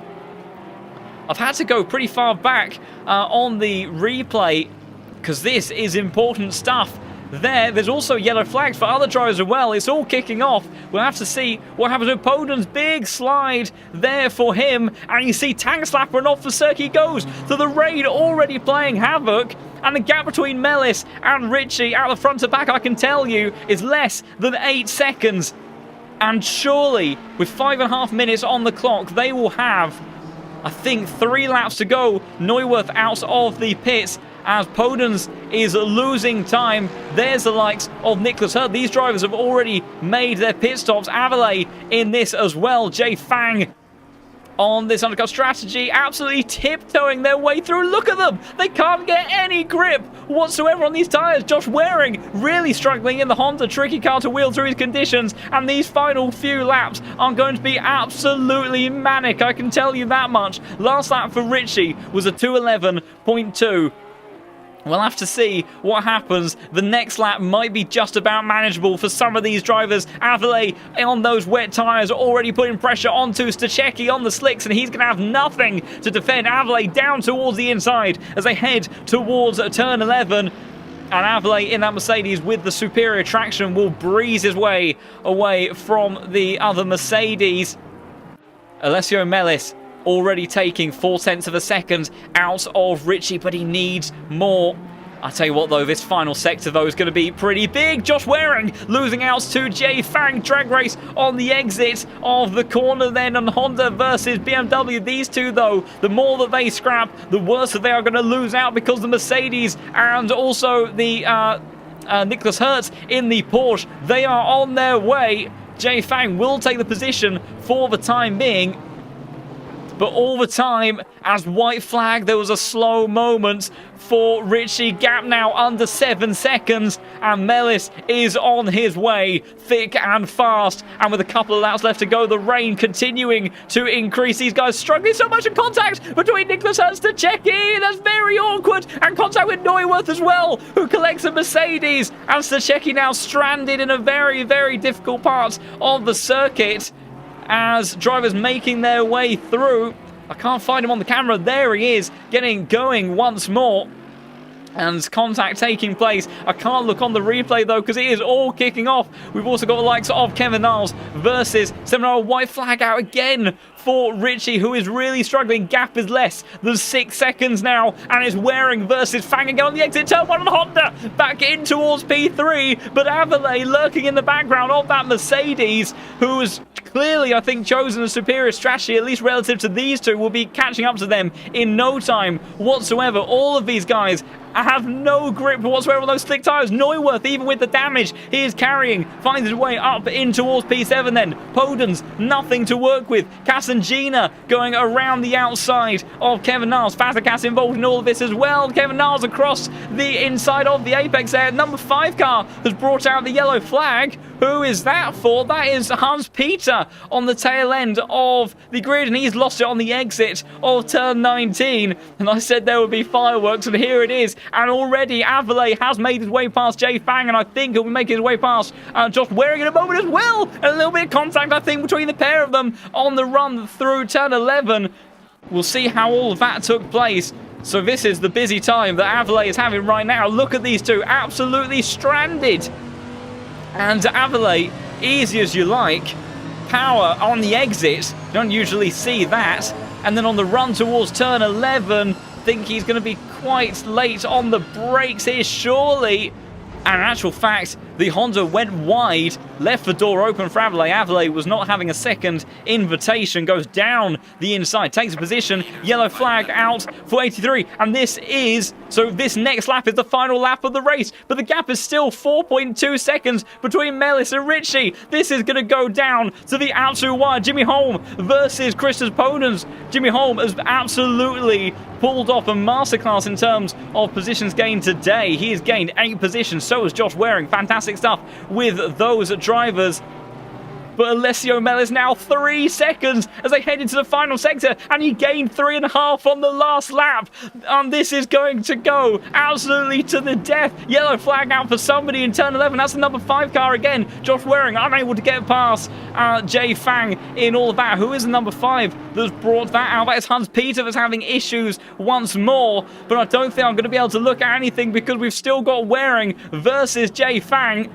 I've had to go pretty far back on the replay because this is important stuff. There's also yellow flags for other drivers as well. It's all kicking off. We'll have to see what happens with Podens. Big slide there for him. And you see Tank Slapper and off the circuit goes. So the rain already playing havoc. And the gap between Melis and Richie out the front to back, I can tell you, is less than 8 seconds. And surely, with 5.5 minutes on the clock, they will have, I think, 3 laps to go. Neuwirth out of the pits as Podens is losing time. There's the likes of Nicholas Hurt. These drivers have already made their pit stops. Avalay in this as well. Jay Fang on this undercut strategy, absolutely tiptoeing their way through. Look at them. They can't get any grip whatsoever on these tyres. Josh Waring really struggling in the Honda. Tricky car to wheel through his conditions. And these final few laps are going to be absolutely manic. I can tell you that much. Last lap for Richie was a 2:11.2. We'll have to see what happens. The next lap might be just about manageable for some of these drivers. Avalay on those wet tyres already putting pressure onto Stachecki on the slicks, and he's going to have nothing to defend. Avalay down towards the inside as they head towards turn 11. And Avalay in that Mercedes with the superior traction will breeze his way away from the other Mercedes. Alessio Melis already taking 0.4 of a second out of Richie, but he needs more. I tell you what though, this final sector though is going to be pretty big. Josh Waring losing out to Jay Fang. Drag race on the exit of the corner then on Honda versus BMW. These two though, the more that they scrap, the worse that they are going to lose out, because the Mercedes and also the Nicholas Hurt in the Porsche, they are on their way. Jay Fang will take the position for the time being. But all the time, as white flag, there was a slow moment for Richie. Gap now under 7 seconds, and Melis is on his way, thick and fast. And with a couple of laps left to go, the rain continuing to increase. These guys struggling so much in contact between Nicholas Hurt and Stachecki. That's very awkward. And contact with Neuwirth as well, who collects a Mercedes. And Stachecki now stranded in a very, very difficult part of the circuit as drivers making their way through. I can't find him on the camera. There he is, getting going once more. And contact taking place. I can't look on the replay though, because it is all kicking off. We've also got the likes of Kevin Niles versus Seminole. White flag out again for Richie, who is really struggling. Gap is less than 6 seconds now, and it's Waring versus Fang again on the exit turn 1 on Honda. Back in towards P3, but Averlay lurking in the background of that Mercedes, who has clearly, I think, chosen a superior strategy, at least relative to these two, will be catching up to them in no time whatsoever. All of these guys have no grip whatsoever on those slick tyres. Neuwirth, even with the damage he is carrying, finds his way up in towards P7 then. Podens, nothing to work with. Casangina going around the outside of Kevin Niles. Fazekas involved in all of this as well. Kevin Niles across the inside of the apex there. Number 5 car has brought out the yellow flag. Who is that for? That is Hans Peter on the tail end of the grid, and he's lost it on the exit of turn 19. And I said there would be fireworks, and here it is. And already Averlay has made his way past Jay Fang, and I think he'll be making his way past Josh Waring in a moment as well. And a little bit of contact, I think, between the pair of them on the run through turn 11. We'll see how all of that took place. So this is the busy time that Averlay is having right now. Look at these two, absolutely stranded. And Averlay, easy as you like. Power on the exit, don't usually see that. And then on the run towards turn 11, think he's going to be quite late on the brakes here, surely. And in actual fact, the Honda went wide, left the door open for Averlay. Averlay was not having a second invitation, goes down the inside, takes a position, yellow flag out for 83. And this next lap is the final lap of the race, but the gap is still 4.2 seconds between Mellis and Ritchie. This is going to go down to the absolute wire. Jimmy Holm versus Christus Podens. Jimmy Holm has absolutely pulled off a masterclass in terms of positions gained today. He has gained 8 positions, so has Josh Waring. Fantastic stuff with those drivers. But Alessio Mellis now 3 seconds as they head into the final sector, and he gained 3.5 on the last lap. And this is going to go absolutely to the death. Yellow flag out for somebody in turn 11. That's the number 5 car again. Josh Waring unable to get past Jay Fang in all of that. Who is the number 5 that's brought that out? That is Hans Peter that's having issues once more. But I don't think I'm going to be able to look at anything because we've still got Waring versus Jay Fang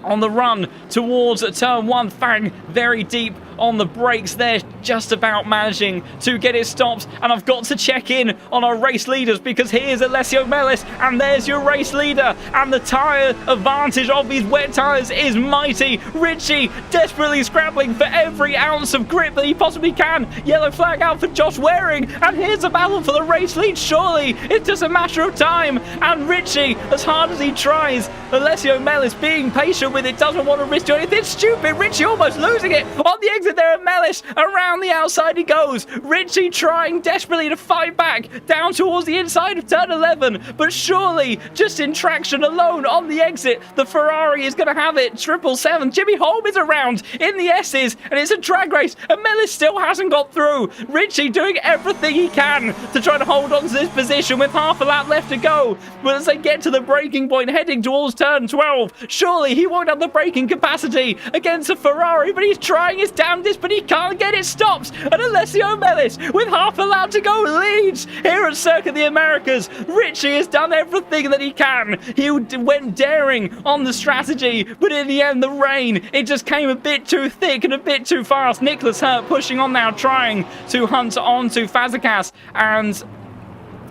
on the run towards turn 1. Fang very deep on the brakes there, just about managing to get it stopped. And I've got to check in on our race leaders because here's Alessio Mellis, and there's your race leader. And the tyre advantage of these wet tyres is mighty. Ritchie desperately scrambling for every ounce of grip that he possibly can. Yellow flag out for Josh Waring, and here's a battle for the race lead. Surely it's just a matter of time. And Ritchie, as hard as he tries, Alessio Mellis being patient with it, doesn't want to risk doing anything stupid. Ritchie almost losing it on the exit there at Mellis. Around the outside he goes. Ritchie trying desperately to fight back down towards the inside of turn 11, but surely just in traction alone on the exit, the Ferrari is going to have it. 777. Jimmy Holm is around in the S's, and it's a drag race, and Mellis still hasn't got through. Ritchie doing everything he can to try to hold on to this position with half a lap left to go. But as they get to the braking point heading towards turn 12, surely he won't have the braking capacity against a Ferrari, but he's trying his damnedest, but he can't get it stopped. And Alessio Mellis, with half a lap to go, leads here at Circuit of the Americas. Ritchie has done everything that he can. He went daring on the strategy, but in the end, the rain, it just came a bit too thick and a bit too fast. Nicholas Hurt pushing on now, trying to hunt onto Fazekas, and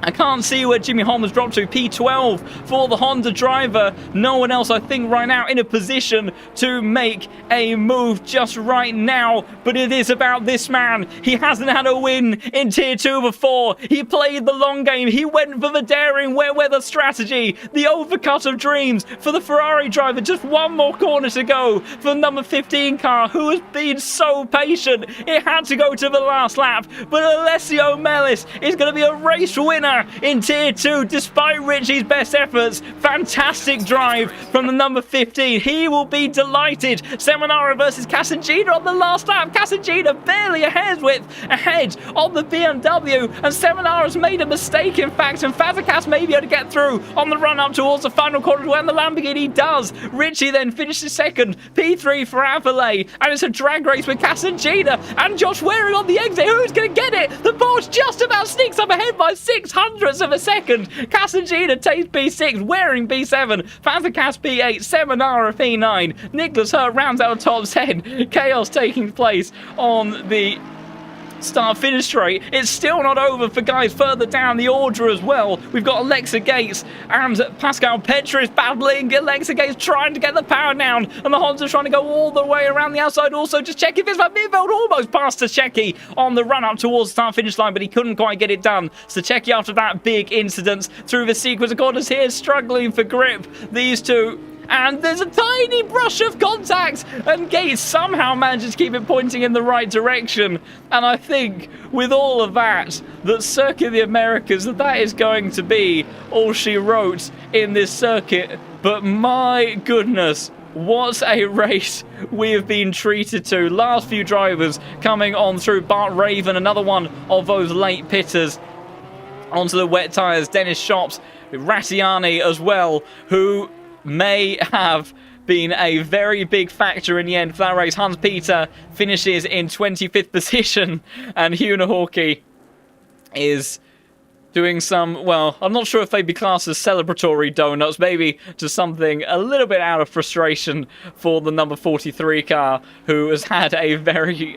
I can't see where Jimmy Holm has dropped to. P12 for the Honda driver. No one else, I think, right now in a position to make a move just right now. But it is about this man. He hasn't had a win in Tier 2 before. He played the long game. He went for the daring wet weather strategy. The overcut of dreams for the Ferrari driver. Just one more corner to go for the number 15 car, who has been so patient. It had to go to the last lap. But Alessio Mellis is going to be a race winner in Tier 2 despite Ritchie's best efforts. Fantastic drive from the number 15. He will be delighted. Seminara versus Casangina on the last lap. Casangina barely a hair's width ahead of the BMW, and Seminara's made a mistake, in fact, and Fazekas may be able to get through on the run up towards the final corner when the Lamborghini does. Ritchie then finishes second. P3 for Averlay, and it's a drag race with Casangina and Josh Waring on the exit. Who's going to get it? The Porsche just about sneaks up ahead by 600 of a second. Casangina takes P6, Waring P7, Fazekas P8, Seminara P9. Nicholas Hurt rounds out the top 10. Chaos taking place on the start-finish straight. It's still not over for guys further down the order as well. We've got Alexa Gates and Pascal Petris battling. Alexa Gates trying to get the power down, and the Honda's trying to go all the way around the outside. Also, just check if it's Van Meerveld almost past Stachecki on the run-up towards the start-finish line, but he couldn't quite get it done. Stachecki, after that big incident through the sequence of corners here, struggling for grip. These two. And there's a tiny brush of contact, and Gates somehow manages to keep it pointing in the right direction. And I think with all of that, that Circuit of the Americas, that is going to be all she wrote in this circuit. But my goodness, what a race we have been treated to. Last few drivers coming on through. Bart Raven, another one of those late pitters onto the wet tyres. Dennis Shops, Rattiani as well, who may have been a very big factor in the end for that race. Hans-Peter finishes in 25th position, and Hühnerhorki is doing some, well, I'm not sure if they'd be classed as celebratory donuts, maybe just something a little bit out of frustration for the number 43 car, who has had a very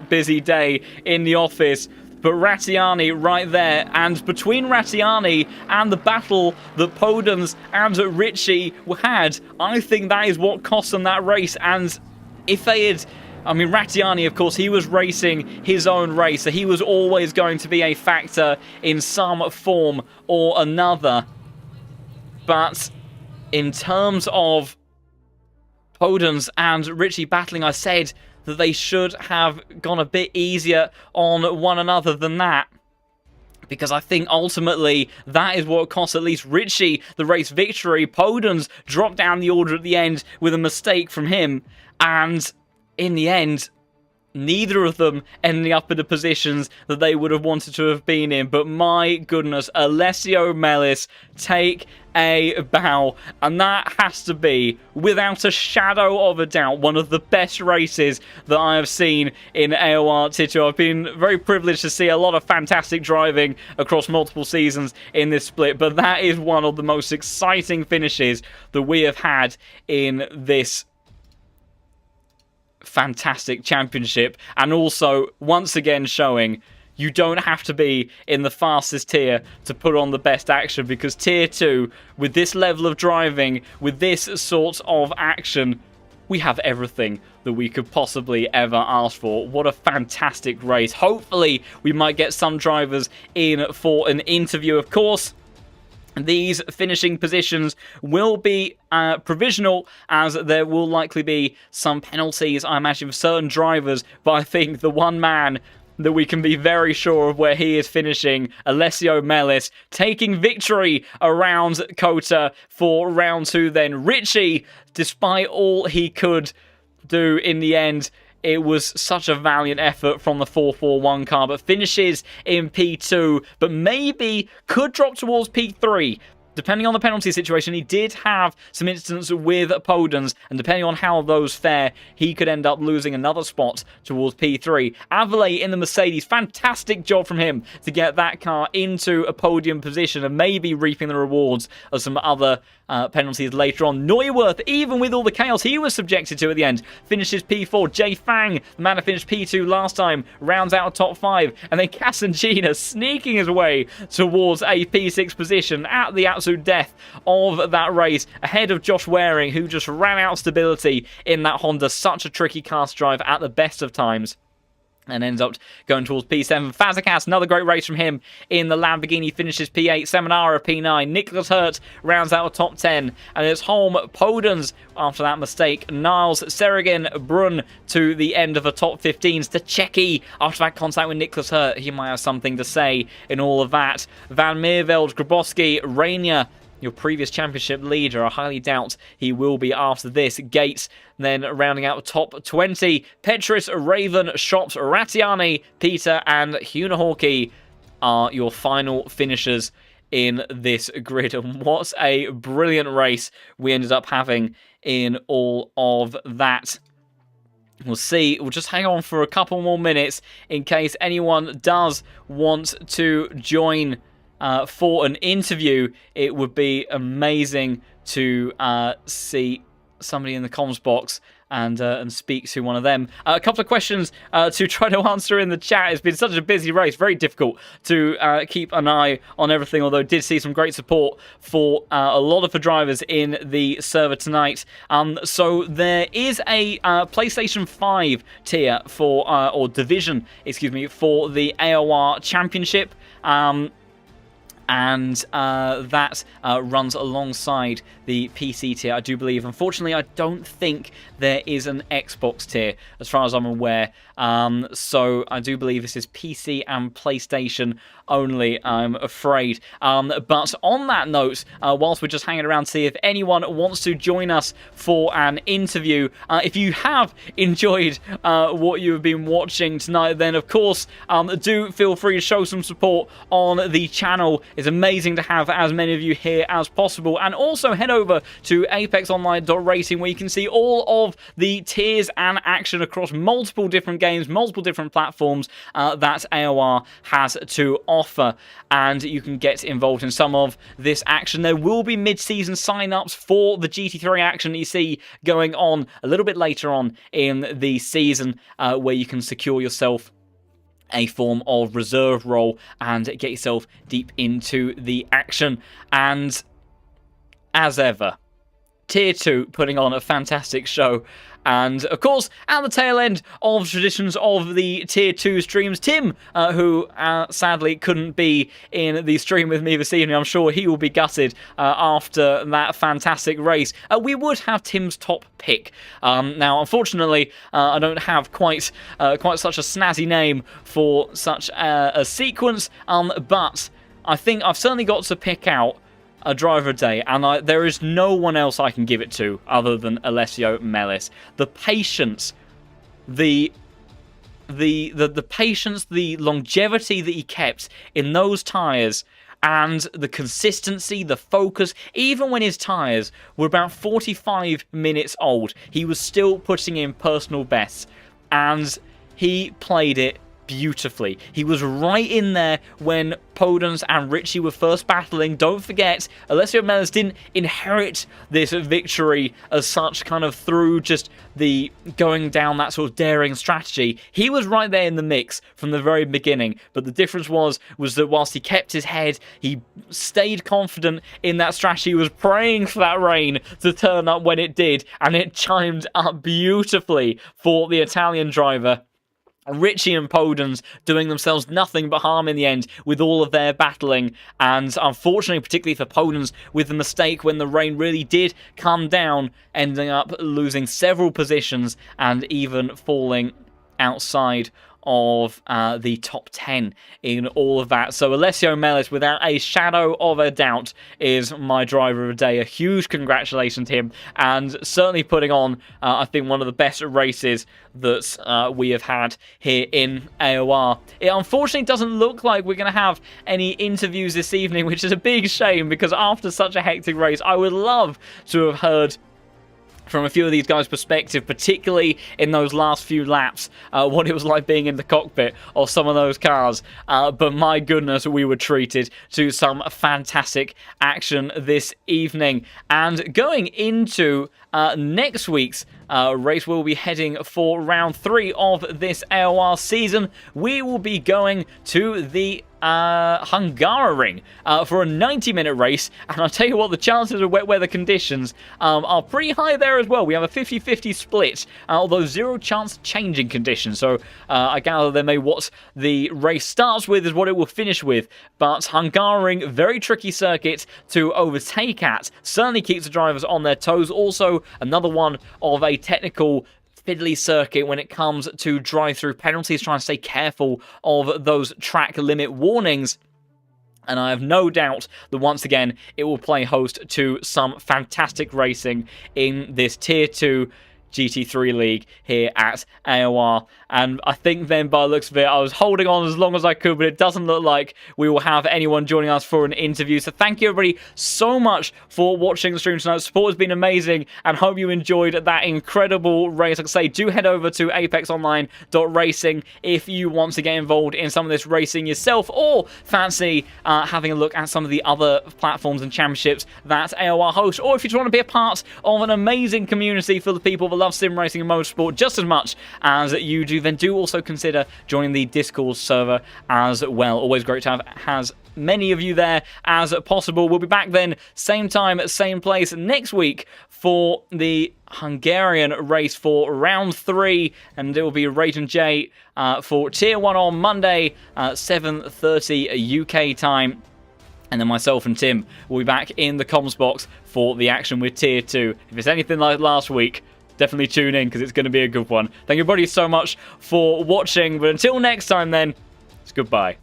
busy day in the office. But Rattiani right there, and between Rattiani and the battle that Podens and Ritchie had, I think that is what cost them that race. And if they had, I mean, Rattiani, of course, he was racing his own race, so he was always going to be a factor in some form or another. But in terms of Podens and Ritchie battling, I said that they should have gone a bit easier on one another than that. Because I think ultimately that is what cost at least Ritchie the race victory. Podens dropped down the order at the end with a mistake from him. And in the end, neither of them ending up in the positions that they would have wanted to have been in. But my goodness, Alessio Mellis, take a bow. And that has to be, without a shadow of a doubt, one of the best races that I have seen in AOR Tito. I've been very privileged to see a lot of fantastic driving across multiple seasons in this split, but that is one of the most exciting finishes that we have had in this fantastic championship. And also, once again, showing you don't have to be in the fastest tier to put on the best action, because tier 2, with this level of driving, with this sort of action, we have everything that we could possibly ever ask for. What a fantastic race. Hopefully we might get some drivers in for an interview. Of course, these finishing positions will be provisional, as there will likely be some penalties, I imagine, for certain drivers. But I think the one man that we can be very sure of where he is finishing, Alessio Mellis, taking victory around COTA for round 2 then. Ritchie, despite all he could do in the end, it was such a valiant effort from the 441 car, but finishes in P2, but maybe could drop towards P3. Depending on the penalty situation, he did have some incidents with Podens, and depending on how those fare, he could end up losing another spot towards P3. Avelay in the Mercedes, fantastic job from him to get that car into a podium position and maybe reaping the rewards of some other penalties later on. Neuwirth, even with all the chaos he was subjected to at the end, finishes P4. Jay Fang, the man who finished P2 last time, rounds out top 5. And then Casangina sneaking his way towards a P6 position at the absolute death of that race, ahead of Josh Waring, who just ran out of stability in that Honda. Such a tricky car to drive at the best of times, and ends up going towards P7. Fazekas, another great race from him in the Lamborghini, finishes P8. Seminara P9. Nicholas Hurt rounds out a top 10. And it's home Podens after that mistake. Niles, Seragin, Brun to the end of a top 15. Stachecki, after that contact with Nicholas Hurt, he might have something to say in all of that. Van Meerveld, Grabowski, Rainier, your previous championship leader. I highly doubt he will be after this. Gates then rounding out the top 20. Petris, Raven, Shops, Rattiani, Peter and Hühnerhorki are your final finishers in this grid. And what a brilliant race we ended up having in all of that. We'll see. We'll just hang on for a couple more minutes in case anyone does want to join for an interview. It would be amazing to see somebody in the comms box and speak to one of them. A couple of questions to try to answer in the chat. It's been such a busy race, very difficult to keep an eye on everything, although did see some great support for a lot of the drivers in the server tonight. So there is a PlayStation 5 tier for, or division, excuse me, for the AOR Championship. And that runs alongside the PC tier, I do believe. Unfortunately, I don't think there is an Xbox tier, as far as I'm aware. So I do believe this is PC and PlayStation only, I'm afraid. But on that note, whilst we're just hanging around to see if anyone wants to join us for an interview, if you have enjoyed what you have been watching tonight, then of course do feel free to show some support on the channel. It's amazing to have as many of you here as possible. And also head over to apexonline.racing, where you can see all of the tiers and action across multiple different games, multiple different platforms that AOR has to offer, and you can get involved in some of this action. There will be mid-season sign-ups for the GT3 action that you see going on a little bit later on in the season, where you can secure yourself a form of reserve role and get yourself deep into the action. And as ever, Tier 2 putting on a fantastic show. And, of course, at the tail end of traditions of the Tier 2 streams, Tim, who sadly couldn't be in the stream with me this evening, I'm sure he will be gutted after that fantastic race. We would have Tim's top pick. Now, unfortunately, I don't have quite such a snazzy name for such a sequence, but I think I've certainly got to pick out a driver a day, and there is no one else I can give it to other than Alessio Mellis. The patience, the patience, the longevity that he kept in those tyres, and the consistency, the focus, even when his tyres were about 45 minutes old, he was still putting in personal bests, and he played it beautifully. He was right in there when Podence and Richie were first battling. Don't forget, Alessio Mellis didn't inherit this victory as such, kind of through just the going down that sort of daring strategy. He was right there in the mix from the very beginning, but the difference was that whilst he kept his head, he stayed confident in that strategy. He was praying for that rain to turn up when it did, and it chimed up beautifully for the Italian driver. Richie and Podence doing themselves nothing but harm in the end with all of their battling, and unfortunately, particularly for Podence, with the mistake when the rain really did come down, ending up losing several positions and even falling outside of the top 10 in all of that. So Alessio Mellis, without a shadow of a doubt, is my driver of the day. A huge congratulations to him, and certainly putting on, I think, one of the best races that we have had here in AOR. It unfortunately doesn't look like we're going to have any interviews this evening, which is a big shame, because after such a hectic race, I would love to have heard from a few of these guys' perspective, particularly in those last few laps, what it was like being in the cockpit of some of those cars. But my goodness, we were treated to some fantastic action this evening. And going into next week's race, we'll be heading for round 3 of this AOR season. We will be going to the Hungaroring for a 90-minute race, and I'll tell you what, the chances of wet weather conditions are pretty high there as well. We have a 50-50 split, although 0 chance changing conditions, so I gather then maybe what the race starts with is what it will finish with. But Hungaroring, very tricky circuit to overtake at, certainly keeps the drivers on their toes. Also, another one of a technical fiddly circuit when it comes to drive-through penalties, trying to stay careful of those track limit warnings. And I have no doubt that once again it will play host to some fantastic racing in this Tier 2 GT3 League here at AOR. And I think then, by the looks of it, I was holding on as long as I could, but it doesn't look like we will have anyone joining us for an interview. So thank you, everybody, so much for watching the stream tonight. Support has been amazing, and hope you enjoyed that incredible race. Like I say, do head over to apexonline.racing if you want to get involved in some of this racing yourself, or fancy having a look at some of the other platforms and championships that AOR hosts, or if you just want to be a part of an amazing community full of people that love sim racing and motorsport just as much as you do, then do also consider joining the Discord server as well. Always great to have as many of you there as possible. We'll be back then, same time, same place next week for the Hungarian race for round 3, and it will be Rate and J for Tier 1 on Monday, 7:30 UK time. And then myself and Tim will be back in the comms box for the action with Tier 2. If it's anything like last week, definitely tune in because it's going to be a good one. Thank you everybody so much for watching, but until next time then, it's goodbye.